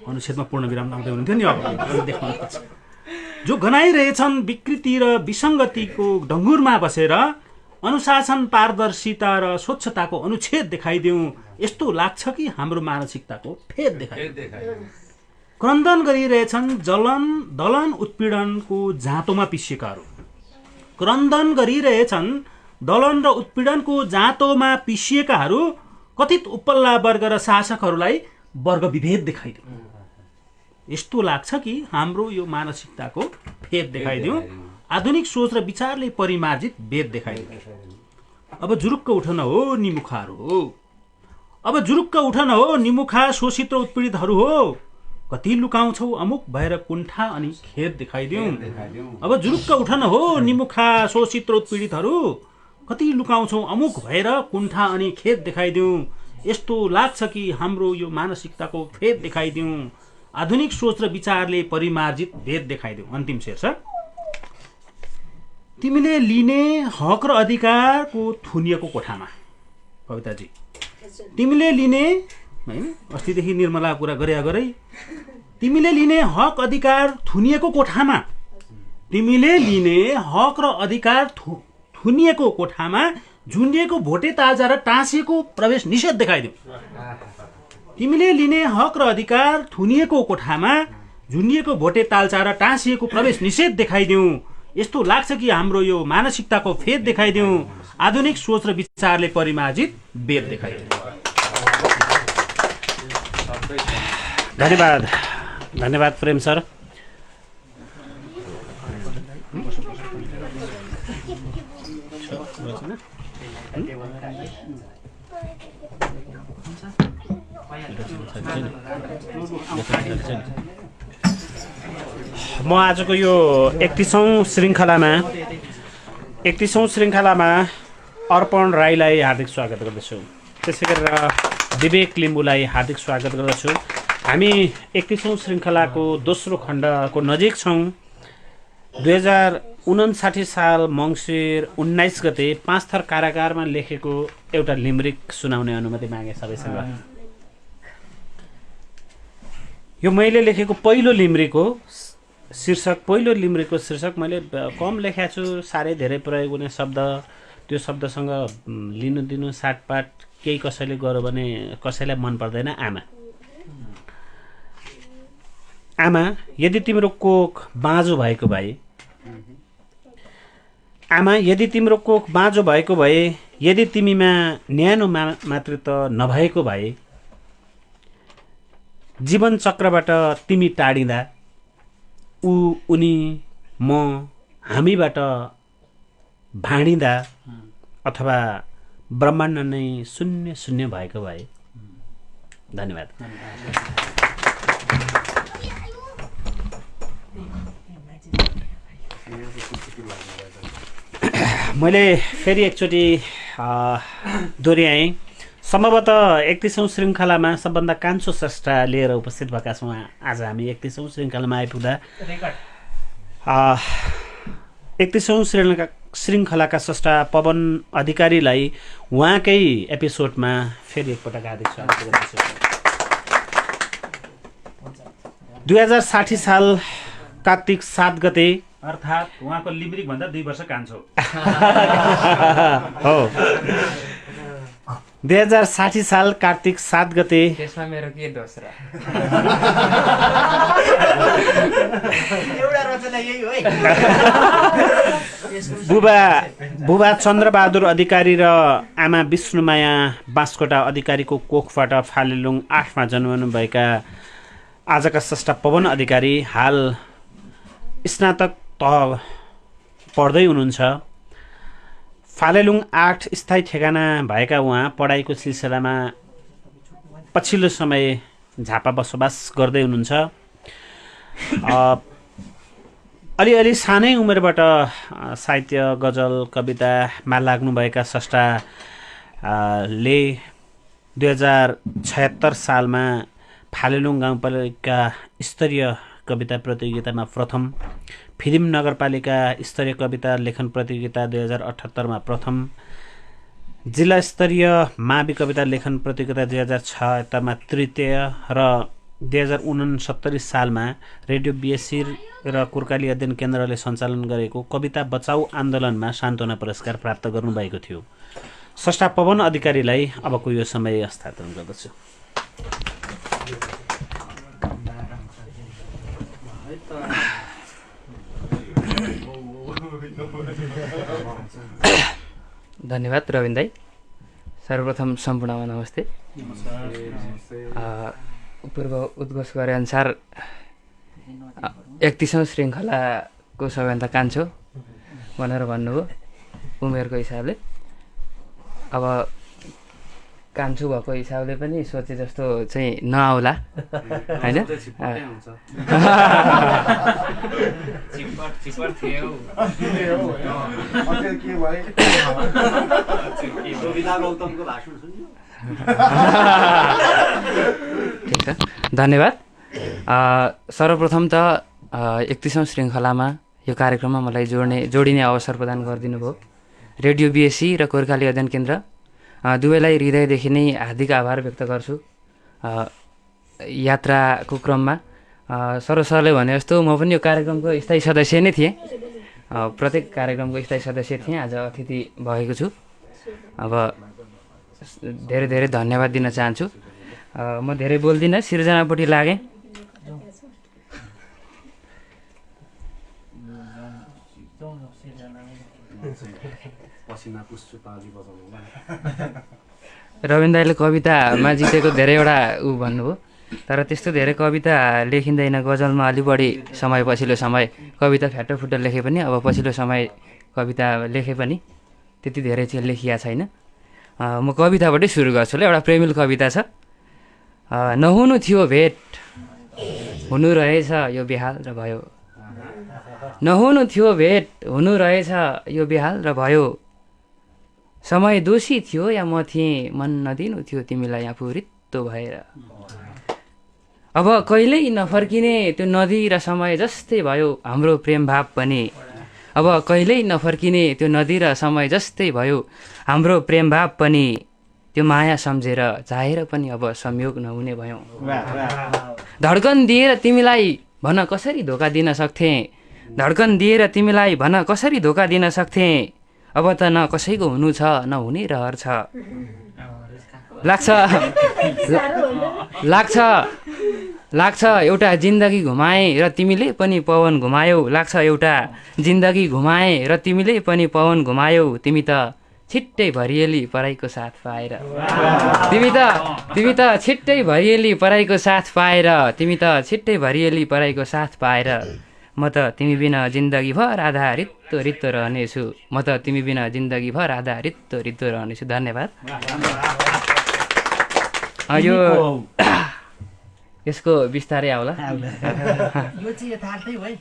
अनुच्छेदमा पूर्ण विराम आउँदै हुनुहुन्थ्यो नि। अब देखाउनुपर्छ। जो गनाइरहेछन् विकृति र विसङ्गतिको डङ्गुरमा बसेर अनुशासन, पारदर्शिता र स्वच्छताको अनुच्छेद देखाइदिउँ। यस्तो लाग्छ कि हाम्रो मानसिकताको फेद देखाइदिउँ। क्रन्दन गरिरहेछन् दलन उत्पीडनको जाँतोमा पिसिएकाहरू। क्रन्दन गरिरहेछन् दलन र उत्पीडनको जाँतोमा पिसिएकाहरू। कथित उपल्ला वर्ग र शासकहरूलाई वर्ग विभेद देखाइदिउँ। यस्तो लाग्छ कि हाम्रो यो मानसिकताको फेद देखाइदिउँ। आधुनिक सोच र विचारले परिमार्जित वेद देखाइदिउँ। अब जुरुक्क उठन हो निमुखाहरू हो। अब जुरुक्क उठन हो निमुखा शोषित र उत्पीडितहरू हो। कति लुकाउँछौ अमुक भएर कुण्ठा अनि खेद देखाइदिउँ। अब जुरुक्क उठन हो निमुखा शोषित र उत्पीडितहरू। कति लुकाउँछौ अमुक भएर कुण्ठा अनि खेद देखाइदिउँ। यस्तो लाग्छ कि हाम्रो यो मानसिकताको फेद देखाइदिउँ। आधुनिक सोच र विचारले परिमार्जित वेद देखाइदिउँ। अन्तिम शेर छ। तिमीले लिने हक र अधिकारको थुनिएको कोठामा। कविताजी तिमीले लिने अस्तिदेखि निर्मला कुरा गरे तिमीले लिने हक अधिकार थुनिएको कोठामा। तिमीले लिने हक र अधिकार थुनिएको कोठामा झुन्डिएको भोटे ताजा र टाँसिएको प्रवेश निषेध देखाइदिउँ। तिमीले लिने हक र अधिकार थुनिएको कोठामा झुन्डिएको भोटे तालचा र टाँसिएको प्रवेश निषेध देखाइदिउँ। यस्तो लाग्छ कि हाम्रो यो मानसिकताको फेद देखाइदिउँ। आधुनिक सोच र विचारले परिमार्जित वेद देखाइदिउँ। धन्यवाद धन्यवाद प्रेम सर। म आजको यो 31औं श्रृङ्खलामा अर्पण राईलाई हार्दिक स्वागत गर्दछु। त्यसै गरेर विवेक लिम्बूलाई हार्दिक स्वागत गर्दछु। हामी 31औं श्रृङ्खलाको दोस्रो खण्डको नजिक छौँ। 2059 साल मङ्सिर 19 गते 5 थर कारागारमा लेखेको एउटा लिम्रिक सुनाउने अनुमति मागे सबैसँग। यो मैले लेखेको पहिलो लिम्रिकको शीर्षक मैले कम लेखेको छु। साह्रै धेरै प्रयोग हुने शब्द, त्यो शब्दसँग लिनु दिनु साटपाट केही कसैले गर्यो भने कसैलाई मन पर्दैन। आमा यदि तिम्रो कोख बाँझो भएको भए, आमा यदि तिम्रो कोख बाँझो भएको भए, यदि तिमीमा न्यानो मातृत्व नभएको भए, जीवन चक्रबाट तिमी टाढिँदा उनी म हामीबाट भाँडिँदा अथवा ब्रह्माण्ड नै शून्य शून्य भएको भए। धन्यवाद। मैले फेरि एकचोटि दोहोऱ्याएँ। सम्भवतः 31औं श्रृङ्खलामा सबभन्दा कान्छो स्रष्टा लिएर उपस्थित भएका छौँ। आज हामी 31औं श्रृङ्खलामा आइपुग्दा 31औं श्रृङ्खलाका स्रष्टा पवन अधिकारीलाई उहाँकै एपिसोडमा फेरि एकपटक हार्दिक स्वागत गर्दछु। 2060 साल कार्तिक 7 गते अर्थात् उहाँको लिम्रिक भन्दा 2 वर्ष कान्छो हो। 2060 साल कार्तिक 7 गते त्यसमा मेरो के दोष र एउटा रचना यही हो है। बुबा चन्द्रबहादुर अधिकारी र आमा विष्णुमाया बाँसकोटा अधिकारीको कोखबाट फालेलुङ 8 मा जन्मनुभएका आजका स्रष्टा पवन अधिकारी हाल स्नातक तह पढ्दै हुनुहुन्छ। फालेलुङ 8 स्थायी ठेगाना भएका उहाँ पढाइको सिलसिलामा पछिल्लो समय झापा बसोबास गर्दै हुनुहुन्छ। अलिअलि सानै उमेरबाट साहित्य गजल कवितामा लाग्नुभएका स्रष्टाले 2076 सालमा फालेलुङ गाउँपालिका स्तरीय कविता प्रतियोगितामा प्रथम, फिल्म नगरपालिका स्तरीय कविता लेखन प्रतियोगिता 2078 मा प्रथम, जिल्ला स्तरीय मावि कविता लेखन प्रतियोगिता 2076 मा तृतीय र 2069 सालमा रेडियो बिएससी र कुर्काली अध्ययन केन्द्रले सञ्चालन गरेको कविता बचाउ आन्दोलनमा सान्त्वना पुरस्कार प्राप्त गर्नुभएको थियो। स्रष्टा पवन अधिकारीलाई अबको यो समय हस्तान्तरण गर्दछु। धन्यवाद रविन दाई। सर्वप्रथम सम्पूर्णमा नमस्ते। पूर्व उद्घोष गरे अनुसार 31औं श्रृङ्खलाको सबैभन्दा कान्छो भनेर भन्नुभयो उमेरको हिसाबले। अब कान्छो भएको हिसाबले पनि सोचे जस्तो चाहिँ नआउला होइन। ठिक छ, धन्यवाद। सर्वप्रथम त 31औं श्रृङ्खलामा यो कार्यक्रममा मलाई जोडिने अवसर प्रदान गरिदिनु भयो रेडियो बिएससी र कोर्काली अध्ययन केन्द्र दुवैलाई हृदयदेखि नै हार्दिक आभार व्यक्त गर्छु। यात्राको क्रममा सरोज सरले भने जस्तो म पनि यो कार्यक्रमको स्थायी सदस्य नै थिएँ, प्रत्येक कार्यक्रमको स्थायी सदस्य थिएँ, आज अतिथि भएको छु। अब धेरै धेरै धन्यवाद दिन चाहन्छु। म धेरै बोल्दिनँ, सिर्जनापट्टि लागेँ। रविन दाइले कवितामा जितेको धेरैवटा भन्नुभयो, तर त्यस्तो धेरै कविता लेखिँदैन। गजलमा अलि बढी समय, पछिल्लो समय कविता फ्याटोफुटो लेखे पनि, अब पछिल्लो समय कविता लेखे पनि त्यति धेरै चाहिँ लेखिया छैन। म कविताबाटै सुरु गर्छु ल। एउटा प्रेमिल कविता छ। नहुनु थियो भेट, हुनु रहेछ यो बेहाल र भयो। नहुनु थियो भेट, हुनु रहेछ यो बेहाल र भयो। समय दोषी थियो या म थिएँ, मन नदिनु थियो तिमीलाई यहाँ पुरित्तो भएर। अब कहिल्यै नफर्किने त्यो नदी र समय जस्तै भयो हाम्रो प्रेम भाव पनि। अब कहिल्यै नफर्किने त्यो नदी र समय जस्तै भयो हाम्रो प्रेम भाव पनि। त्यो माया सम्झेर चाहेर पनि अब संयोग नहुने भयौँ। धड्कन दिएर तिमीलाई भन कसरी धोका दिन सक्थेँ, धड्कन दिएर तिमीलाई भन कसरी धोका दिन सक्थेँ। अब त न कसैको हुनु छ न हुने रहर छ। लाग्छ एउटा जिन्दगी घुमाएँ र तिमीले पनि पवन घुमायौ। लाग्छ एउटा जिन्दगी घुमाएँ र तिमीले पनि पवन घुमायौ। तिमी त छिट्टै भरिएली पराईको साथ पाएर। तिमी त छिट्टै भरिएली पराईको साथ पाएर। तिमी त छिट्टै भरिएली पराईको साथ पाएर। म त तिमी बिना जिन्दगीभर आधा रित्तो रित्तो रहनेछु। म त तिमी बिना जिन्दगीभर आधा रित्तो रित्तो रहनेछु। धन्यवाद। यसको बिस्तारै आउला। यो चाहिँ यथार्थै हो है।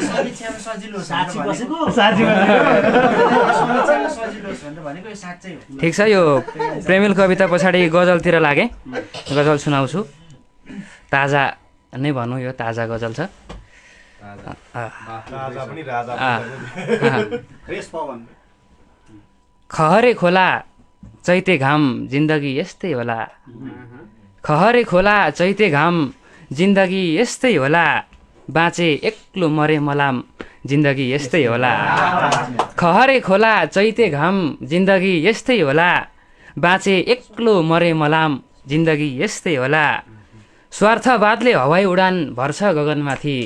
समीक्षामा सजिलो होस् भनेको यो साँच्चै हो। ठिक छ, यो प्रेमिल कविता पछाडि गजलतिर लागेँ। गजल सुनाउँछु। ताजा नै भनौँ, यो ताजा गजल छ। खहरे खोला चैते घाम जिन्दगी यस्तै होला। खहरे खोला चैते घाम जिन्दगी यस्तै होला। बाँचे एक्लो मरे मलाम जिन्दगी यस्तै होला। खहरे खोला चैते घाम जिन्दगी यस्तै होला। बाँचे एक्लो मरे मलाम जिन्दगी यस्तै होला। स्वार्थवादले हवाई उडान भर्छ गगनमाथि।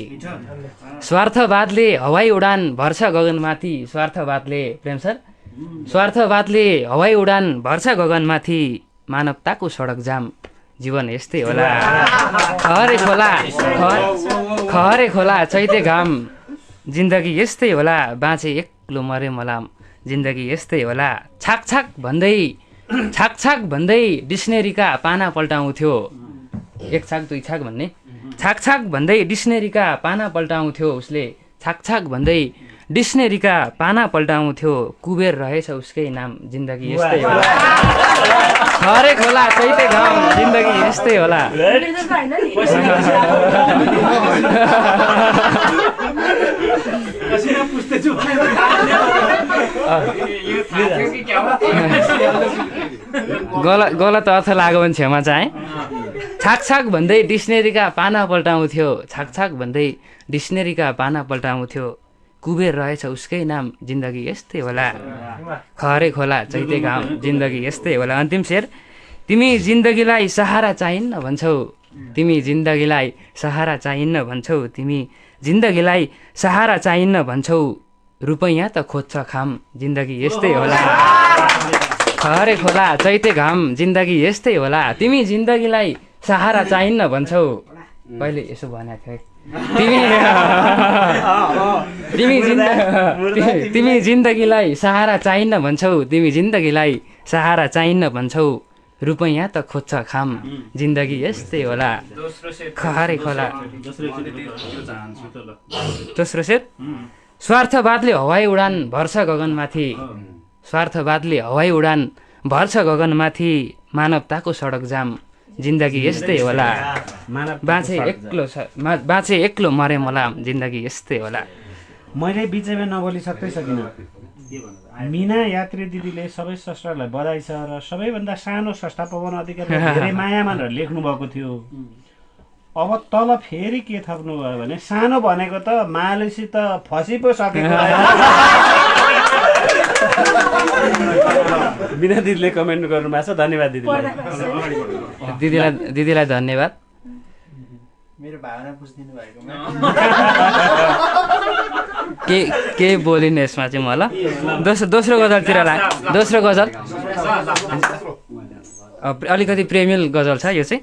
स्वार्थवादले हवाई उडान भर्छ गगनमाथि। स्वार्थवादले प्रेम सर, स्वार्थवादले हवाई उडान भर्छ गगनमाथि। मानवताको सडक जाम जीवन यस्तै होला। खहरे खोला चैते घाम जिन्दगी यस्तै होला। बाँचे एक्लो मरे मलाम जिन्दगी यस्तै होला। छाक भन्दै डिक्सनेरीका पाना पल्टाउँथ्यो। एक छाक दुई छाक भन्ने छाक भन्दै डिक्सनेरीका पाना पल्टाउँथ्यो उसले। छाक भन्दै डिक्सनेरीका पाना पल्टाउँथ्यो। कुबेर रहेछ उसकै नाम जिन्दगी यस्तै होला। खहरे खोला चैते घाम जिन्दगी यस्तै होला। गलत अर्थ लाग्यो भने क्षमा चाहे। छाक भन्दै डिक्सनेरीका पाना पल्टाउँथ्यो। छाक भन्दै डिक्सनेरीका पाना पल्टाउँथ्यो। कुबेर रहेछ उसकै नाम जिन्दगी यस्तै होला। खहरे खोला चैते घाम जिन्दगी यस्तै होला। अन्तिम शेर। तिमी जिन्दगीलाई सहारा चाहिन्न भन्छौ। तिमी जिन्दगीलाई सहारा चाहिन्न भन्छौ। तिमी जिन्दगीलाई सहारा चाहिन्न भन्छौ। रुपैयाँ त खोज्छ खाम जिन्दगी यस्तै होला। खहरे खोला चैते घाम जिन्दगी यस्तै होला। तिमी जिन्दगीलाई सहारा चाहिन्न भन्छौ। पहिले यसो भनेको थिएँ। तिमी जिन्दगीलाई सहारा चाहिन्न भन्छौ। तिमी जिन्दगीलाई सहारा चाहिन्न भन्छौ। रुपैयाँ त खोज्छ खाम जिन्दगी यस्तै होला। खहरे खोला। दोस्रो शेर। स्वार्थवादले हवाई उडान भर्छ गगनमाथि। स्वार्थवादले हवाई उडान भर्छ गगनमाथि। मानवताको सडक जाम जिन्दगी यस्तै होला। बाँचे एक्लो मरे मलाम जिन्दगी यस्तै होला। मैले बिचैमा नबोली सकिनँ। मिना यात्री दिदीले सबै संस्थाहरूलाई बधाई छ र सबैभन्दा सानो संस्था पवन अधिकारी धेरै माया मानेर लेख्नु भएको थियो। अब तल फेरि के थप्नु भयो भने सानो भनेको त मालेसी त फसी पो सकेको। बिना दिदीले कमेन्ट गर्नुभएको छ, धन्यवाद दिदीलाई धन्यवाद। मेरो भावना बुझिदिनु भएकोमा केही बोलिने यसमा चाहिँ म ल। दोस्रो गजलतिर दोस्रो गजल अलिकति प्रेमिल गजल छ यो चाहिँ।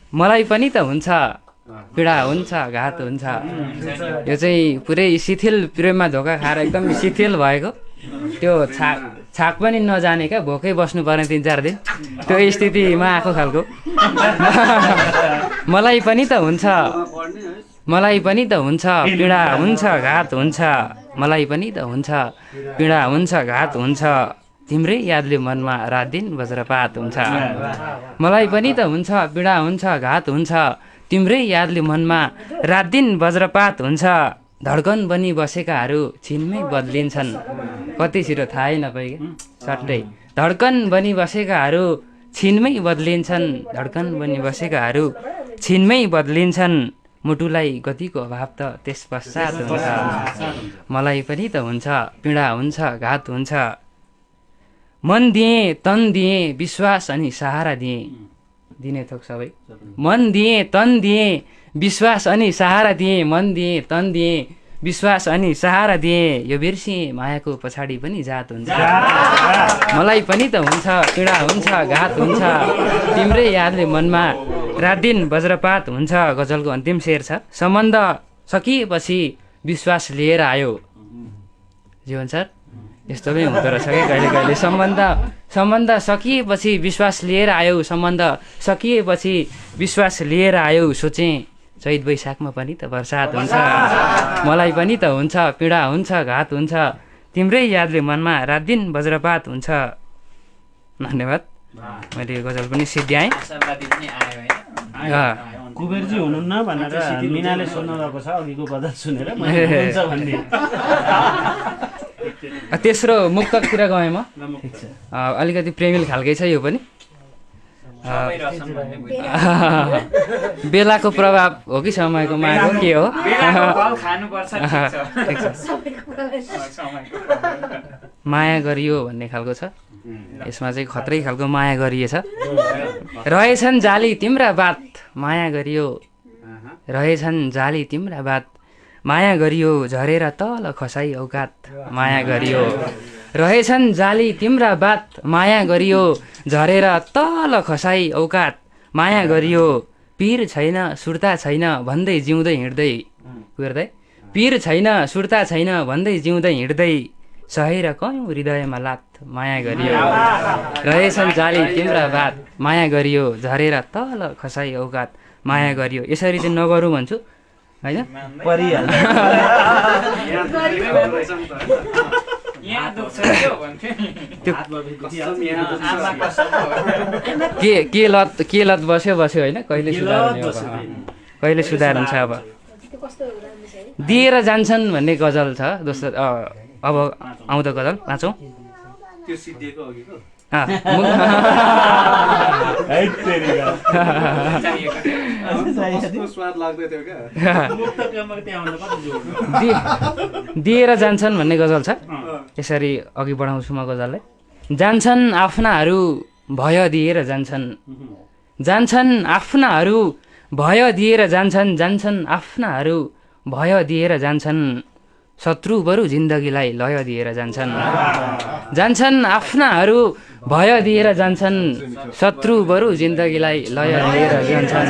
मलाई पनि त हुन्छ पीडा हुन्छ घात हुन्छ। यो चाहिँ पुरै शिथिल प्रेममा धोका खाएर एकदम शिथिल भएको त्यो छाक पनि नजाने क्या, भोकै बस्नु पर्ने 3-4 दिन त्यो स्थितिमा आएको खालको। मलाई पनि त हुन्छ पीडा हुन्छ घात हुन्छ। मलाई पनि त हुन्छ पीडा हुन्छ घात हुन्छ। तिम्रै यादले मनमा रात दिन वज्रपात हुन्छ। मलाई पनि त हुन्छ पीडा हुन्छ घात हुन्छ। तिम्रै यादले मनमा रात दिन वज्रपात हुन्छ। धड्कन बनी बसेकाहरू छिनमै बदलिन्छन्। कति छिटो थाहै नपाइ सट्टै। धड्कन बनी बसेकाहरू छिनमै बदलिन्छन्। धड्कन बनी बसेकाहरू छिनमै बदलिन्छन्। मुटुलाई गतिको अभाव त त्यस पश्चात हुन्छ। मलाई पनि त हुन्छ पीडा हुन्छ घात हुन्छ। मन दिएँ तन दिएँ विश्वास अनि सहारा दिएँ। दिने थोक सबै। मन दिएँ तन दिएँ विश्वास अनि सहारा दिएँ। मन दिएँ तन दिएँ विश्वास अनि सहारा दिएँ। यो बिर्सिएँ मायाको पछाडि पनि जात हुन्छ। मलाई पनि त हुन्छ पीडा हुन्छ घात हुन्छ। तिम्रै यादले मनमा रात दिन वज्रपात हुन्छ। गजलको अन्तिम शेर छ। सम्बन्ध सकिएपछि विश्वास लिएर आयो। जीवन सर, यस्तो पनि हुँदो रहेछ क्या कहिले कहिले सम्बन्ध सकिएपछि विश्वास लिएर आयौ सम्बन्ध सकिएपछि विश्वास लिएर आयौ सोचेँ चैत वैशाखमा पनि त बर्सात हुन्छ मलाई पनि त हुन्छ पीडा हुन्छ घात हुन्छ तिम्रै यादले मनमा रात दिन वज्रपात हुन्छ। धन्यवाद। मैले गजल पनि सिद्ध्याएँ। कुबेरजी हुनुहुन्न भनेर मिनाले सोध्नु भएको छ अघिको गजल सुनेर हुन्छ भन्ने। तेस्रो मुक्तकतिर गएँ म। अलिकति प्रेमिल खालकै छ यो पनि। बेलाको प्रभाव हो कि समयको माग हो के हो? माया गरियो भन्ने खालको छ यसमा चाहिँ खत्रै खालको माया गरिएछ। रहेछन् जाली तिम्रा बात माया गरियो रहेछन् जाली तिम्रा बात माया गरियो झरेर तल खसाई औकात माया गरियो रहेछन् जाली तिम्रा बात माया गरियो झरेर तल खसाई औकात माया गरियो पीर छैन सुर्ता छैन भन्दै जिउँदै हिँड्दै पीर छैन सुर्ता छैन भन्दै जिउँदै हिँड्दै सहेर कयौँ हृदयमा लात माया गरियो रहेछन् जाली तिम्रा बात माया गरियो झरेर तल खसाई औकात माया गरियो। यसरी चाहिँ नगरौँ भन्छु होइन के लत बस्यो होइन कहिले सुधार हुन्छ। अब दिएर जान्छन् भन्ने गजल छ दोस्रो। अब आउँदो गजल पाँचौँ त्यो सिद्धिएको अघिको स्वाद लाग्दै थियो क्या। दिएर जान्छन् भन्ने गजल छ। यसरी अघि बढाउँछु म गजललाई। जान्छन् आफ्नाहरू भय दिएर जान्छन् आफ्नाहरू भय दिएर जान्छन् आफ्नाहरू भय दिएर जान्छन् शत्रु बरु जिन्दगीलाई लय दिएर जान्छन् आफ्नाहरू भय दिएर जान्छन् शत्रु बरु जिन्दगीलाई लय दिएर जान्छन्।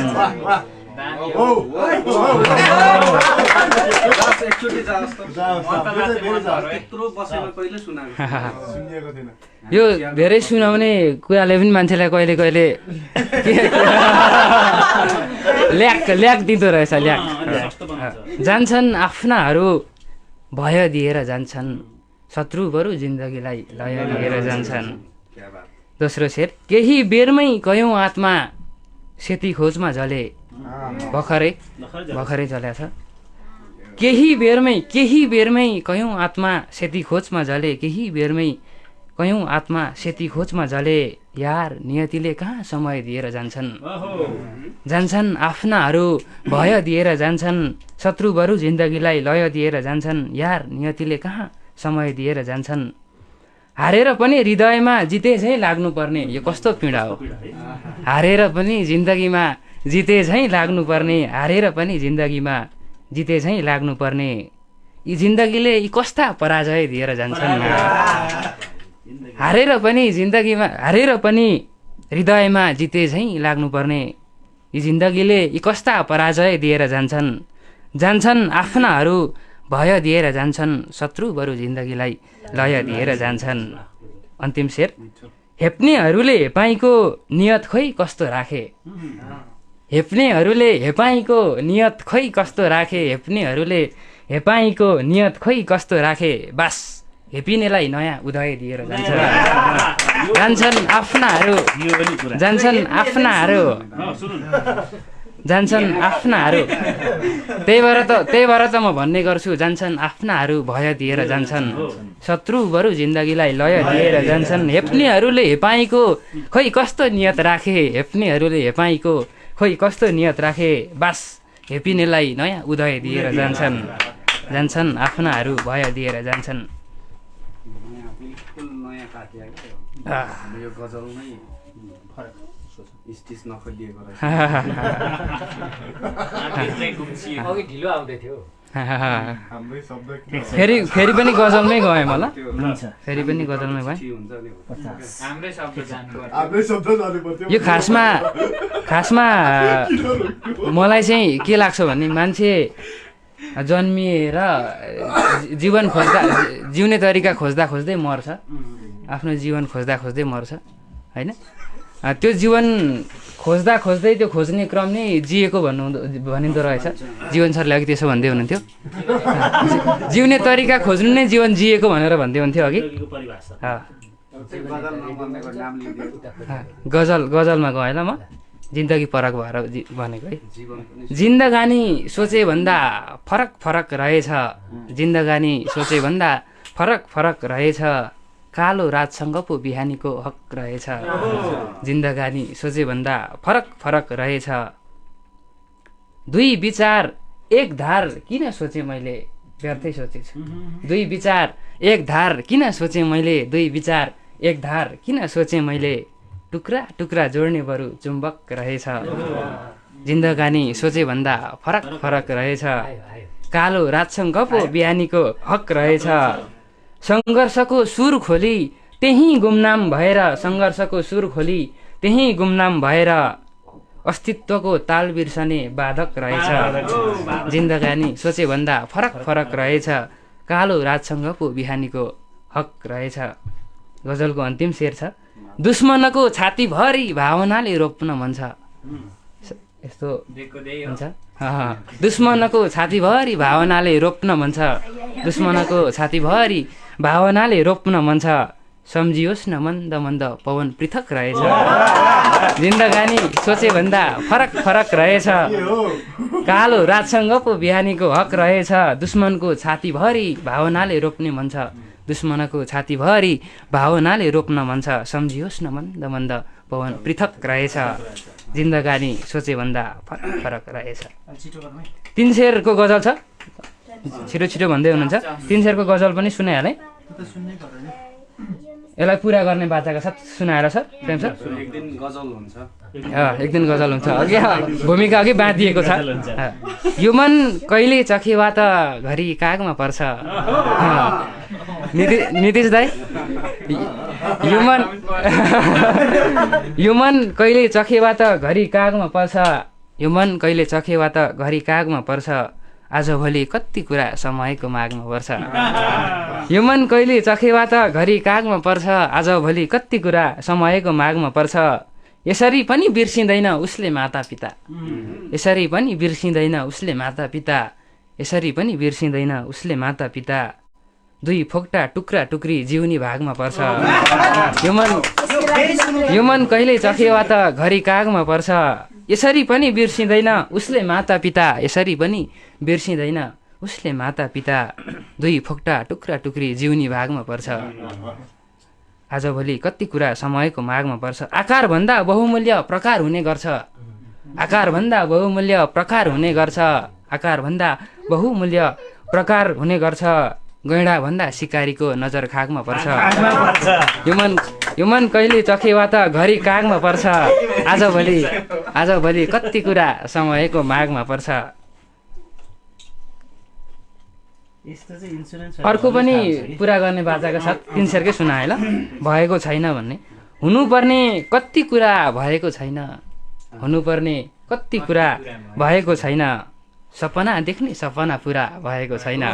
यो धेरै सुनाउने कुराले पनि मान्छेलाई कहिले कहिले ल्याक दिँदो रहेछ ल्याक। जान्छन् आफ्नाहरू भय दिएर जान्छन् शत्रु बरु जिन्दगीलाई लय दिएर जान्छन्। दोस्रो शेर केही बेरमै कयौँ आत्मा सेती खोजमा जले भर्खरै जल्या छ। केही बेरमै कयौँ आत्मा सेती खोजमा जले केही बेरमै कयौँ आत्मा सेती खोजमा जले यार नियतिले कहाँ समय दिएर जान्छन् आफ्नाहरू भय दिएर जान्छन् शत्रु बरु जिन्दगीलाई लय दिएर जान्छन् यार नियतिले कहाँ समय दिएर जान्छन्। हारेर पनि हृदयमा जिते झैँ लाग्नुपर्ने यो कस्तो पीडा हो। हारेर पनि जिन्दगीमा जिते झैँ लाग्नुपर्ने हारेर पनि जिन्दगीमा जिते झैँ लाग्नुपर्ने यी जिन्दगीले यी कस्ता पराजय दिएर जान्छन्। हारेर पनि हृदयमा जिते झैँ लाग्नुपर्ने यी जिन्दगीले यी कस्ता पराजय दिएर जान्छन् आफ्नाहरू भय दिएर जान्छन् शत्रु बरु जिन्दगीलाई लय दिएर जान्छन्। अन्तिम शेर हेप्नेहरूले हेपाईको नियत खोइ कस्तो राखे हेप्नेहरूले हेपाईको नियत खोइ कस्तो राखे हेप्नेहरूले हेपाईको नियत खोइ कस्तो राखे बास हेपिनेलाई नयाँ उदय दिएर जान्छन् आफ्नाहरू त्यही भएर त म भन्ने गर्छु जान्छन् आफ्नाहरू भय दिएर जान्छन् शत्रु बरु जिन्दगीलाई लय दिएर जान्छन्। हेप्नेहरूले हेपाईको खोइ कस्तो नियत राखे बास हेपिनेलाई नयाँ उदय दिएर जान्छन् आफ्नाहरू भय दिएर जान्छन्। यो गजलमै फरक स्टिच नखोलिएको रहेछ। फेरि पनि गजलमै गएँ म ल फेरि पनि गजलमै गएँ। यो खासमा मलाई चाहिँ के लाग्छ भने मान्छे जन्मिएर जीवन खोज्दा जिउने तरिका खोज्दा खोज्दै मर्छ, आफ्नो जीवन खोज्दा खोज्दै मर्छ होइन। त्यो जीवन खोज्दा खोज्दै त्यो खोज्ने क्रम नै जिएको भनिँदो रहेछ। जीवन सरले अघि त्यसो भन्दै हुनुहुन्थ्यो, जिउने तरिका खोज्नु नै जीवन जिएको भनेर भन्दै हुन्थ्यो अघि। गजलमा गएँ ल म, जिन्दगी फरक भएर भनेको है। जिन्दगानी सोचे भन्दा फरक फरक रहेछ, जिन्दगानी सोचे भन्दा फरक फरक रहेछ, कालो रातसँग पो बिहानीको हक रहेछ। जिन्दगानी सोचे भन्दा फरक फरक रहेछ, दुई विचार एक धार किन सोचे मैले, व्यर्थै सोचेछु। दुई विचार एक धार किन सोचे मैले, दुई विचार एक धार किन सोचे मैले, टुक्रा टुक्रा जोड्ने बरु चुम्बक रहेछ। जिन्दगानी सोचे भन्दा फरक फरक रहेछ, कालो रातसँग पो बिहानीको हक रहेछ। सङ्घर्षको सुर खोली त्यहीँ गुमनाम भएर, सङ्घर्षको सुर खोली त्यहीँ गुमनाम भएर, अस्तित्वको ताल बिर्सने बाधक रहेछ। जिन्दगानी सोचे भन्दा फरक फरक रहेछ, कालो रातसँग पो बिहानीको हक रहेछ। गजलको अन्तिम शेर छ, दुश्मनको छातीभरि भावनाले रोप्न मन छ। यस्तो हुन्छ, दुश्मनको छातीभरि भावनाले रोप्न मन छ, दुश्मनको छातीभरि भावनाले रोप्न मन छ, सम्झियोस् न मन्द मन्द पवन पृथक रहेछ। जिन्दगानी सोचे भन्दा फरक फरक रहेछ, कालो रातसँग पो बिहानीको हक रहेछ, दुश्मनको छातीभरि भावनाले रोप्ने मन छ, दुश्मनको छातीभरि भावनाले रोप्न मन छ, सम्झियोस् न मन्द मन्द पवन पृथक रहेछ। जिन्दगानी सोचे भन्दा फरक फरक रहेछ। 3 शेरको गजल छ, छिटो छिटो भन्दै हुनुहुन्छ। 3 शेरको गजल पनि सुनाइहालेँ, यसलाई पुरा गर्ने बाचाका साथ सुनाएर सर प्रेम सर। एक दिन गजल हुन्छ, एक दिन गजल हुन्छ। अघि भूमिका अघि बाँधिएको छ। यो मन कहिले चखेवा त घरि कागमा पर्छ। नितिश दाई, यो मन कहिले चखेवा त घरि कागमा पर्छ, यो मन कहिले चखेवा त घरि कागमा पर्छ, आजभोलि कति कुरा समयको मागमा पर्छ। यो मन कहिले चखेवा त घरि कागमा पर्छ, आजभोलि कति कुरा समयको मागमा पर्छ, यसरी पनि बिर्सिँदैन उसले माता पिता, यसरी पनि बिर्सिँदैन उसले माता पिता, यसरी पनि बिर्सिँदैन उसले माता पिता, दुई फोक्टा टुक्रा टुक्री जिउनी भागमा पर्छ। यो मन कहिले चखेवा त घरि कागमा पर्छ, यसरी पनि बिर्सिँदैन उसले माता पिता, यसरी पनि बिर्सिँदैन उसले माता पिता, दुई फोक्टा टुक्रा टुक्री जिउनी भागमा पर्छ, आजभोलि कति कुरा समयको मागमा पर्छ। आकारभन्दा बहुमूल्य प्रकार हुने गर्छ, आकारभन्दा बहुमूल्य प्रकार हुने गर्छ, आकारभन्दा बहुमूल्य प्रकार हुने गर्छ, गैँडा भन्दा सिकारीको नजर खागमा पर्छ। यो मन कहिले चखेवा त घरि कागमा पर्छ, आजभोलि कति कुरा समयको मागमा पर्छ। अर्को पनि पुरा गर्ने बाचाका साथ 3 शेरकै सुनाए ल। भएको छैन भन्ने, हुनुपर्ने कति कुरा भएको छैन, हुनुपर्ने कति कुरा भएको छैन, सपना देख्ने सपना पुरा भएको छैन,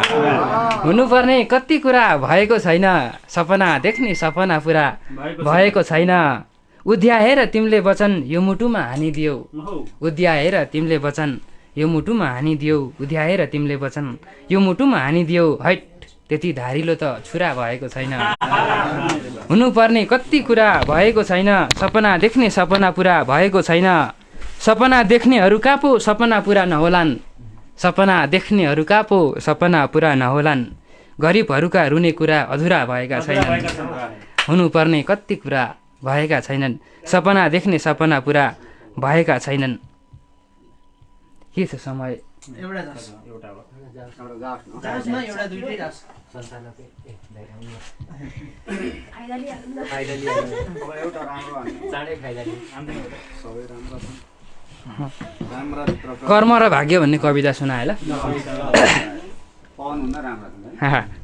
हुनुपर्ने कति कुरा भएको छैन, सपना देख्ने सपना पुरा भएको छैन, उद्याएर तिमीले वचन यो मुटुमा हानिदियौ, उद्याएर तिमीले वचन यो मुटुमा हानिदियौ, उद्याएर तिमीले वचन यो मुटुमा हानिदियौ, हैट त्यति धारिलो त छुरा भएको छैन, हुनुपर्ने कति कुरा भएको छैन, सपना देख्ने सपना पुरा भएको छैन, सपना देख्नेहरूका पो सपना पुरा नहोलान्, सपना देख्नेहरूका पो सपना पुरा नहोलान्, गरिबहरूका रुने कुरा अधुरा भएका छैनन्, हुनुपर्ने कति कुरा भएका छैनन्, सपना देख्ने सपना पुरा भएका छैनन्। के छ समय कर्म र भाग्य भन्ने कविता सुनाए ल।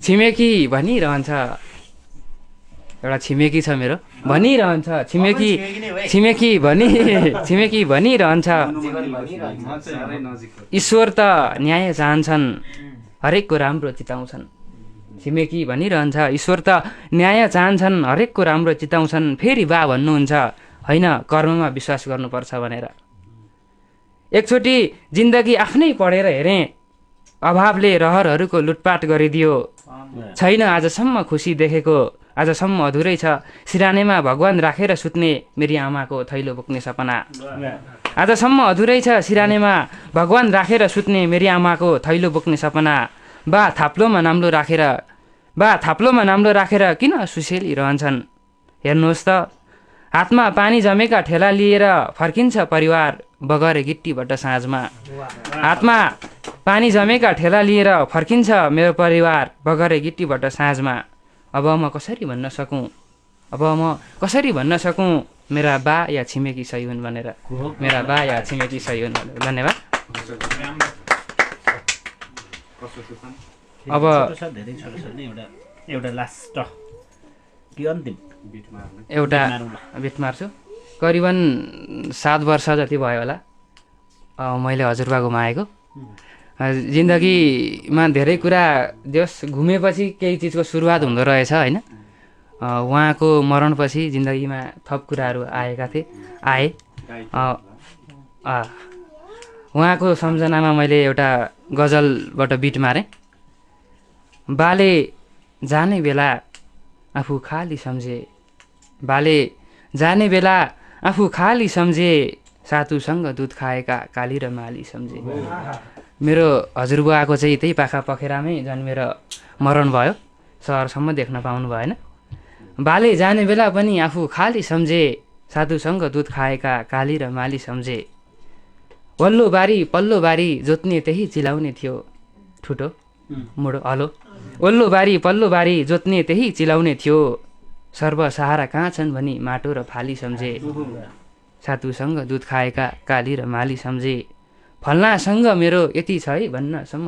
छिमेकी भनिरहन्छ, एउटा छिमेकी छ मेरो, भनिरहन्छ छिमेकी छिमेकी भनिरहन्छ ईश्वर त न्याय चाहन्छन् हरेकको राम्रो चिताउँछन् छिमेकी भनिरहन्छ ईश्वर त न्याय चाहन्छन् हरेकको राम्रो चिताउँछन् फेरि बा भन्नुहुन्छ होइन कर्ममा विश्वास गर्नुपर्छ भनेर एकचोटि जिन्दगी आफ्नै पढेर हेरेँ अभावले रहरहरूको लुटपाट गरिदियो छैन आजसम्म खुसी देखेको आजसम्म अधुरै छ सिरानीमा भगवान राखेर सुत्ने मेरी आमाको थैलो बोक्ने सपना आजसम्म अधुरै छ सिरानीमा भगवान राखेर सुत्ने मेरी आमाको थैलो बोक्ने सपना बा थाप्लोमा नाम्लो राखेर किन सुसेलिरहन्छन् हेर्नुहोस् त हातमा पानी जमेका ठेला लिएर फर्किन्छ परिवार बगरे गिट्टीबाट साँझमा हातमा पानी जमेका ठेला लिएर फर्किन्छ मेरो परिवार बगरे गिट्टीबाट साँझमा अब म कसरी भन्न सकूँ मेरा बा या छिमेकी सही हुन् भनेर मेरा बा या छिमेकी सही हुन् भनेर धन्यवाद। अब एउटा लास्ट कि अन्तिम एउटा बिट मार्छु करिबन 7 वर्ष जति भयो होला मैले हजुरबा गुमाएको जिन्दगीमा धेरै कुरा देश घुमेपछि केही चिजको सुरुवात हुँदो रहेछ होइन उहाँको मरणपछि जिन्दगीमा थप कुराहरू आए उहाँको सम्झनामा मैले एउटा गजलबाट बिट मारेँ बाले जाने बेला आफू खाली सम्झे सातुसँग दुध खाएका काली र माली सम्झे मेरो हजुरबुवाको चाहिँ त्यही पाखा पखेरामै जन्मेर मरण भयो सहरसम्म देख्न पाउनु भएन बाले जाने बेला पनि आफू खाली सम्झे साधुसँग दुध खाएका काली र माली सम्झे वल्लो बारी पल्लो बारी जोत्ने त्यही चिलाउने थियो ठुटो मुडो हलो वल्लो बारी पल्लो बारी जोत्ने त्यही चिलाउने थियो सर्वसहारा कहाँ छन् भनी माटो र फाली सम्झे सातुसँग दुध खाएका काली र माली सम्झे फल्नासँग मेरो यति छ है भन्नसम्म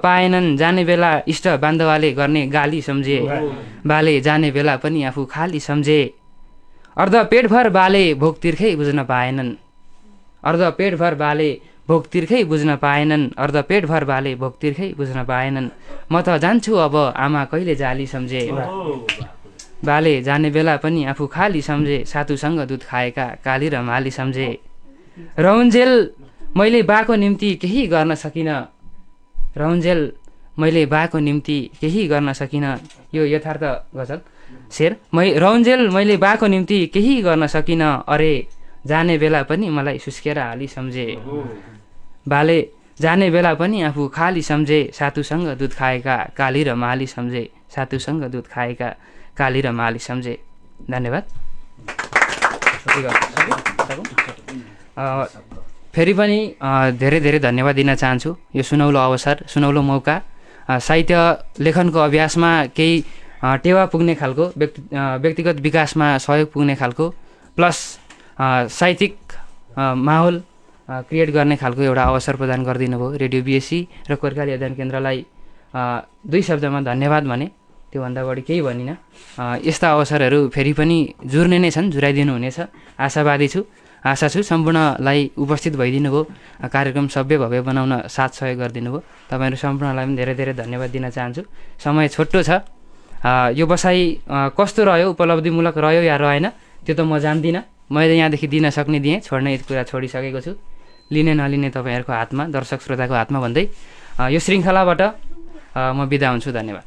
पाएनन् जाने बेला इष्ट बान्धवाले गर्ने गाली सम्झे बाले जाने बेला पनि आफू खाली सम्झे अर्ध पेटभर बाले भोक तिर्खै बुझ्न पाएनन् म त जान्छु अब आमा कहिले जाली सम्झे बाले जाने बेला पनि आफू खाली सम्झे सातुसँग दुध खाएका काली र माली सम्झे रौन्जेल मैले बाको निम्ति केही गर्न सकिनँ यो यथार्थ गजल शेर रौन्जेल मैले बाको निम्ति केही गर्न सकिनँ अरे जाने बेला पनि मलाई सुस्केर हाली सम्झे बाले जाने बेला पनि आफू खाली सम्झे सातुसँग दुध खाएका काली र माली सम्झे धन्यवाद। फेरि पनि धेरै धेरै धन्यवाद दिन चाहन्छु यो सुनौलो अवसर सुनौलो मौका साहित्य लेखनको अभ्यासमा केही टेवा पुग्ने खालको व्यक्तिगत विकासमा सहयोग पुग्ने खालको प्लस साहित्यिक माहौल क्रिएट गर्ने खालको एउटा अवसर प्रदान गरिदिनु भयो रेडियो बिएससी र कोर्काली अध्ययन केन्द्रलाई 2 शब्दमा धन्यवाद भने त्योभन्दा बढी केही भनिनँ यस्ता अवसरहरू फेरि पनि जुर्ने नै छन् जुराइदिनु हुनेछ आशा छु सम्पूर्णलाई उपस्थित भइदिनु भयो कार्यक्रम सभ्य भव्य बनाउन साथ सहयोग गरिदिनु भयो तपाईँहरू सम्पूर्णलाई पनि धेरै धेरै धन्यवाद दिन चाहन्छु समय छोटो छ यो बसाइ कस्तो रह्यो उपलब्धिमूलक रह्यो या रहेन त्यो त म जान्दिनँ मैले यहाँदेखि दिन सक्ने दिएँ छोड्ने कुरा छोडिसकेको छु लिने नलिने तपाईँहरूको हातमा दर्शक श्रोताको हातमा भन्दै यो श्रृङ्खलाबाट म बिदा हुन्छु धन्यवाद।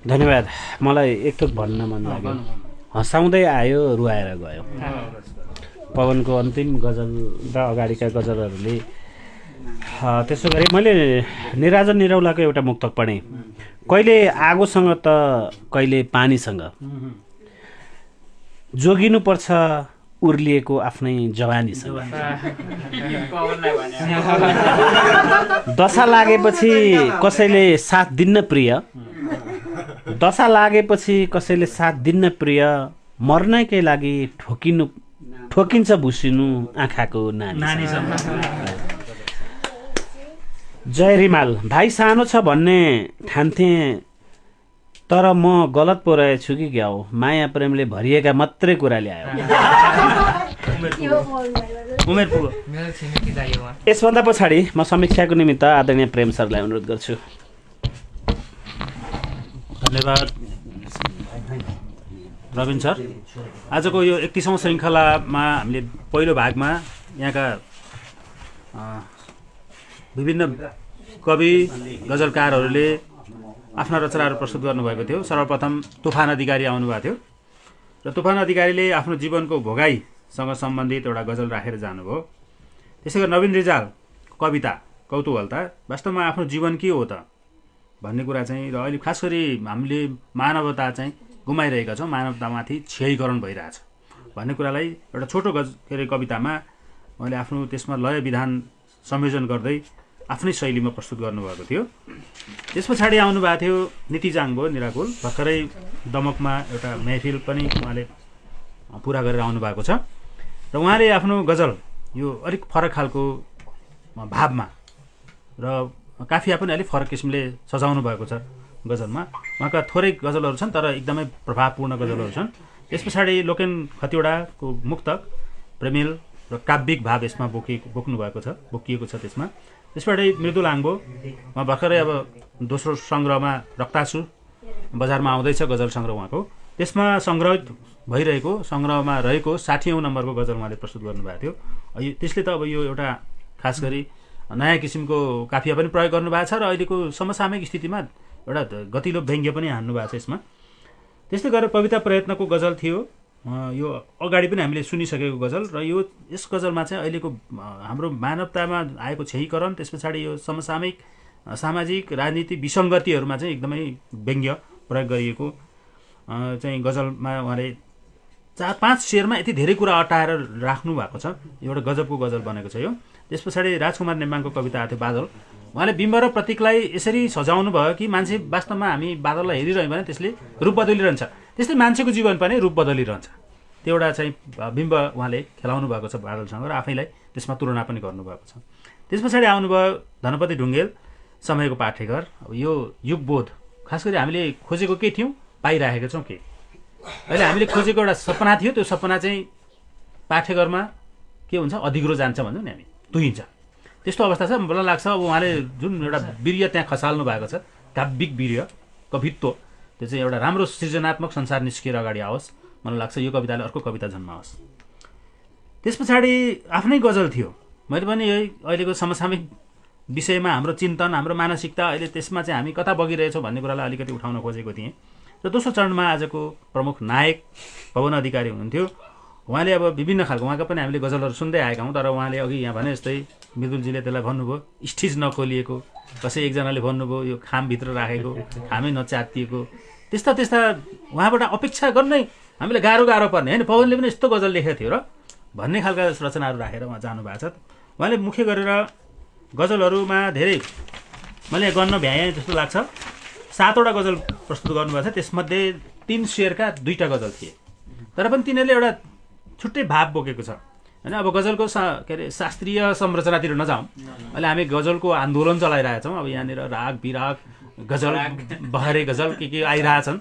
धन्यवाद। मलाई एकटोक भन्न मन लाग्यो हँसाउँदै आयो रुवाएर गयो पवनको अन्तिम गजल र अगाडिका गजलहरूले त्यसो गरी मैले निराजन निरौलाको एउटा मुक्तक पढेँ कहिले आगोसँग त कहिले पानीसँग जोगिनुपर्छ उर्लिएको आफ्नै जवानीसँग दशा लागेपछि कसैले साथ दिन्न प्रिय मर्नकै लागि ठोकिन्छ भुसिनु आँखाको नानीसँग जय रिमाल भाइ सानो छ भन्ने ठान्थे तर म गलत पो रहेछु कि क्या हो, माया प्रेमले भरिएका मात्रै कुरा ल्यायो। उमेर पुग्यो। मेरो छिमेकी दाइ हो। यसभन्दा पछाडि म समीक्षाको निमित्त आदरणीय प्रेम सरलाई अनुरोध गर्छु। धन्यवाद रविन सर। आजको यो 31औं श्रृङ्खलामा हामीले पहिलो भागमा यहाँका विभिन्न कवि गजलकारहरूले आफ्ना रचनाहरू प्रस्तुत गर्नुभएको थियो। सर्वप्रथम तुफान अधिकारी आउनुभएको थियो र तुफान अधिकारीले आफ्नो जीवनको भोगाइसँग सम्बन्धित एउटा गजल राखेर जानुभयो। त्यसै गरी नवीन रिजाल कविता कौतूहलता, वास्तवमा आफ्नो जीवन के हो त भन्ने कुरा चाहिँ, र अहिले खास गरी हामीले मानवता चाहिँ गुमाइरहेका छौँ, मानवतामाथि क्षयीकरण भइरहेछ भन्ने कुरालाई एउटा छोटो कवितामा मैले आफ्नो त्यसमा लय विधान संयोजन गर्दै आफ्नै शैलीमा प्रस्तुत गर्नुभएको थियो। त्यस पछाडि आउनुभएको थियो नीति जाङ्बो निराकुल, भर्खरै दमकमा एउटा महफिल पनि उहाँले पुरा गरेर आउनुभएको छ र उहाँले आफ्नो गजल यो अलिक फरक खालको भावमा र काफिया पनि अलिक फरक किसिमले सजाउनु भएको छ गजलमा। उहाँका थोरै गजलहरू छन् तर एकदमै प्रभावपूर्ण गजलहरू छन्। त्यस पछाडि लोकेन खतिवडाको मुक्तक प्रेमिल र काव्यिक भाव यसमा बोकिएको छ त्यसमा। त्यसबाट मृदुल आङ्बो उहाँ भर्खरै अब दोस्रो सङ्ग्रहमा रक्तासु बजारमा आउँदैछ गजल सङ्ग्रह उहाँको, त्यसमा सङ्ग्रहित भइरहेको सङ्ग्रहमा रहेको 60औं नम्बरको गजल उहाँले प्रस्तुत गर्नुभएको थियो। त्यसले त अब यो एउटा खास गरी नयाँ किसिमको काफिया पनि प्रयोग गर्नुभएको छ र अहिलेको समसामयिक स्थितिमा एउटा गतिलो व्यङ्ग्य पनि हान्नु भएको छ यसमा। त्यस्तै गरेर कविता प्रयत्नको गजल थियो, यो अगाडि पनि हामीले सुनिसकेको गजल र यो यस गजलमा चाहिँ अहिलेको हाम्रो मानवतामा आएको क्षयीकरण, त्यस पछाडि यो समसामयिक सामाजिक राजनीतिक विसङ्गतिहरूमा चाहिँ एकदमै व्यङ्ग्य प्रयोग गरिएको चाहिँ गजलमा उहाँले 4-5 शेरमा यति धेरै कुरा अटाएर राख्नु भएको छ। एउटा गजबको गजल बनेको छ यो। त्यस पछाडि राजकुमार नेम्बाङको कविता आएको थियो बादल। उहाँले बिम्ब र प्रतीकलाई यसरी सजाउनु भयो कि मान्छे वास्तवमा हामी बादललाई हेरिरह्यौँ भने त्यसले रूप बदलिरहन्छ, त्यस्तै मान्छेको जीवन पनि रूप बदलिरहन्छ। त्यो एउटा चाहिँ बिम्ब उहाँले खेलाउनु भएको छ बादलसँग र आफैलाई त्यसमा तुलना पनि गर्नुभएको छ। त्यस पछाडि आउनुभयो धनपति ढुङ्गेल समयको पाठेघर। अब यो युगबोध खास गरी हामीले खोजेको के थियौँ, पाइराखेका छौँ के। अहिले हामीले खोजेको एउटा सपना थियो, त्यो सपना चाहिँ पाठेघरमा के हुन्छ, अधिग्रो जान्छ भन्छौँ नि हामी, तुहिन्छ। त्यस्तो अवस्था छ। मलाई लाग्छ अब उहाँले जुन एउटा वीर्य त्यहाँ खसाल्नु भएको छ, काव्यिक वीर्य, कवित्व, त्यो चाहिँ एउटा राम्रो सृजनात्मक संसार निस्किएर अगाडि आओस्। मलाई लाग्छ यो कविताले अर्को कविता जन्माओस्। त्यस पछाडि आफ्नै गजल थियो। मैले पनि यही अहिलेको समसामयिक विषयमा हाम्रो चिन्तन, हाम्रो मानसिकता अहिले त्यसमा चाहिँ हामी कता बगिरहेछौँ भन्ने कुरालाई अलिकति उठाउन खोजेको थिएँ। र दोस्रो चरणमा आजको प्रमुख नायक पवन अधिकारी हुनुहुन्थ्यो। उहाँले अब विभिन्न खालको उहाँको पनि हामीले गजलहरू सुन्दै आएका हौँ, तर उहाँले अघि यहाँ भने जस्तै मृदुलजीले त्यसलाई भन्नुभयो स्टिच नखोलिएको, कसै एकजनाले भन्नुभयो यो खामभित्र राखेको, खामै नच्यातिएको, त्यस्ता त्यस्ता उहाँबाट अपेक्षा गर्नै हामीलाई गाह्रो पर्ने होइन। पवनले पनि यस्तो गजल लेखेको थियो र भन्ने खालका रचनाहरू राखेर उहाँ जानुभएको छ। उहाँले मुख्य गरेर गजलहरूमा धेरै मैले गर्न भ्याएँ जस्तो लाग्छ। 7वटा गजल प्रस्तुत गर्नुभएको छ, त्यसमध्ये 3 शेरका 2टा गजल थिए, तर पनि तिनीहरूले एउटा छुट्टै भाव बोकेको छ होइन। अब गजलको के अरे शास्त्रीय संरचनातिर नजाउँ, अहिले हामी गजलको आन्दोलन चलाइरहेका छौँ। अब यहाँनिर राग विराग गजल बहरे गजल के आइरहेछन्,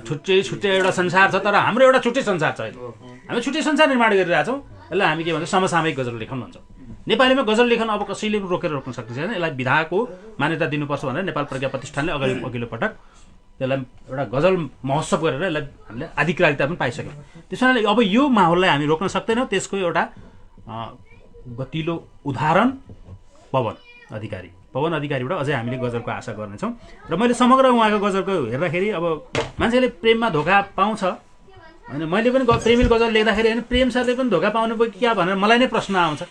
छुट्टै छुट्टै एउटा संसार छ, तर हाम्रो एउटा छुट्टै संसार छ। अहिले हामी छुट्टै संसार निर्माण गरिरहेछौँ। यसलाई हामी के भन्छौँ, समसामयिक गजल लेखन भन्छौँ। नेपालीमा गजल लेखन अब कसैले पनि रोकेर रोक्न सक्ने छैन। यसलाई विधाको मान्यता दिनुपर्छ भनेर नेपाल प्रज्ञा प्रतिष्ठानले अघिल्लो पटक त्यसलाई एउटा गजल महोत्सव गरेर यसलाई हामीले आधिकारिकता पनि पाइसक्यौँ। त्यस कारणले अब यो माहौललाई हामी रोक्न सक्दैनौँ। त्यसको एउटा गतिलो उदाहरण पवन अधिकारीबाट अझै हामीले गजलको आशा गर्नेछौँ। र मैले समग्र उहाँको गजलको हेर्दाखेरि अब मान्छेले प्रेममा धोका पाउँछ होइन। मैले पनि प्रेमिल गजल लेख्दाखेरि होइन प्रेम सरले पनि धोका पाउनु पऱ्यो क्या भनेर मलाई नै प्रश्न आउँछ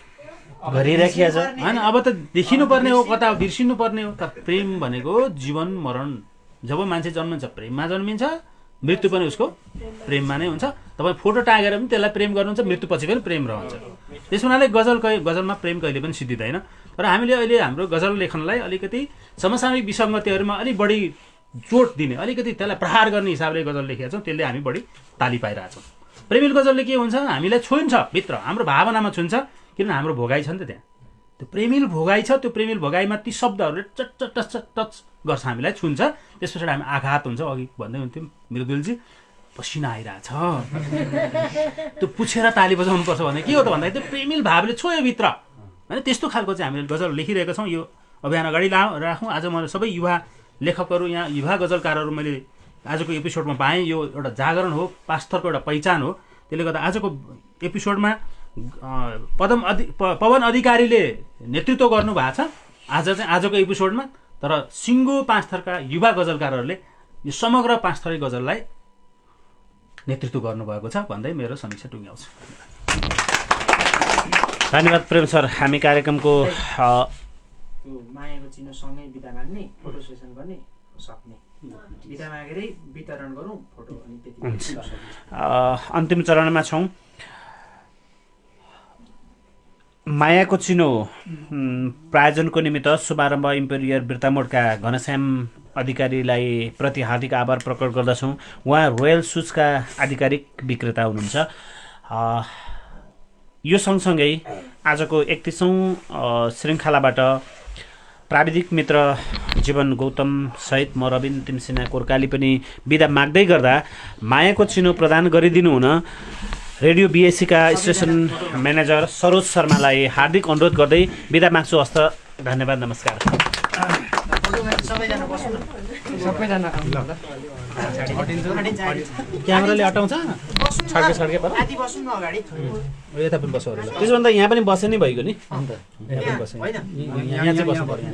गरिराखिया छ होइन। अब त देखिनुपर्ने हो, कता बिर्सिनु पर्ने हो त। प्रेम भनेको जीवन मरण, जब मान्छे जन्मिन्छ प्रेममा जन्मिन्छ, मृत्यु पनि उसको प्रेममा नै हुन्छ। तपाईँ फोटो टाँगेर पनि त्यसलाई प्रेम गर्नुहुन्छ, मृत्युपछि पनि प्रेम रहन्छ। त्यस हुनाले गजलमा प्रेम कहिले पनि सिद्धिँदैन। तर हामीले अहिले हाम्रो गजल लेखनलाई अलिकति समसामयिक विसङ्गतिहरूमा अलिक बढी जोड दिने, अलिकति त्यसलाई प्रहार गर्ने हिसाबले गजल लेखेका छौँ। त्यसले हामी बढी ताली पाइरहेछौँ। प्रेमिल गजलले के हुन्छ, हामीलाई छुन्छ भित्र, हाम्रो भावनामा छुन्छ, किनभने हाम्रो भोगाइ छ नि त त्यहाँ। त्यो प्रेमिल भोगाइ छ, त्यो प्रेमिल भोगाइमा ती शब्दहरूले टच गर्छ, हामीलाई छुन्छ। त्यस पछाडि हामी आघात हुन्छ। अघि भन्दै हुन्थ्यौँ मृदुलजी, पसिना आइरहेछ, त्यो पुछेर ताली बजाउनुपर्छ भने के हो त भन्दाखेरि त्यो प्रेमिल भावले छोयो भित्र होइन। त्यस्तो खालको चाहिँ हामीले गजल लेखिरहेका छौँ। यो अभियान अगाडि राखौँ। आज मैले सबै युवा लेखकहरू, यहाँ युवा गजलकारहरू मैले आजको एपिसोडमा पाएँ। यो एउटा जागरण हो, पास्थरको एउटा पहिचान हो। त्यसले गर्दा आजको एपिसोडमा पवन अधिकारीले नेतृत्व गर्नुभएको छ आज चाहिँ आजको एपिसोडमा। तर सिङ्गो पाँचथरका युवा गजलकारहरूले यो समग्र पाँचथरे गजललाई नेतृत्व गर्नुभएको छ भन्दै मेरो समीक्षा टुङ्ग्याउँछु। धन्यवाद प्रेम सर। हामी कार्यक्रमको त्यो मायाको चिन्हसँगै बिदा माग्ने, फोटो सेसन गर्ने सक्ने, बिदा मागेरै वितरण गरौँ फोटो, अनि त्यति। अन्तिम चरणमा छौँ। मायाको चिनो प्रायोजनको निमित्त शुभारम्भ इम्पेरियर बिर्तामोडका घनश्याम अधिकारीलाई प्रति हार्दिक आभार प्रकट गर्दछौँ। उहाँ रोयल सुजका आधिकारिक विक्रेता हुनुहुन्छ। यो सँगसँगै आजको 31औं श्रृङ्खलाबाट प्राविधिक मित्र जीवन गौतम सहित म रबिन तिमसिना कोर्काली पनि बिदा माग्दै गर्दा मायाको चिनो प्रदान गरिदिनु हुन रेडियो बिएसीका स्टेसन म्यानेजर सरोज शर्मालाई हार्दिक अनुरोध गर्दै बिदा माग्छु। हस्त, धन्यवाद, नमस्कार। क्यामेराले अटाउँछ छड्के पर यता पनि बस्नु। त्यसो भने त यहाँ पनि बसे नै भइगयो नि। यहाँ चाहिँ बस्नु पर्यो।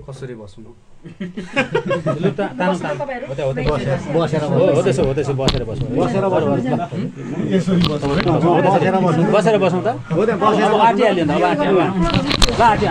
कसरी बस्नु? बसेर बसौँ त। आँटिहाल्यो नि त। आँट्यो।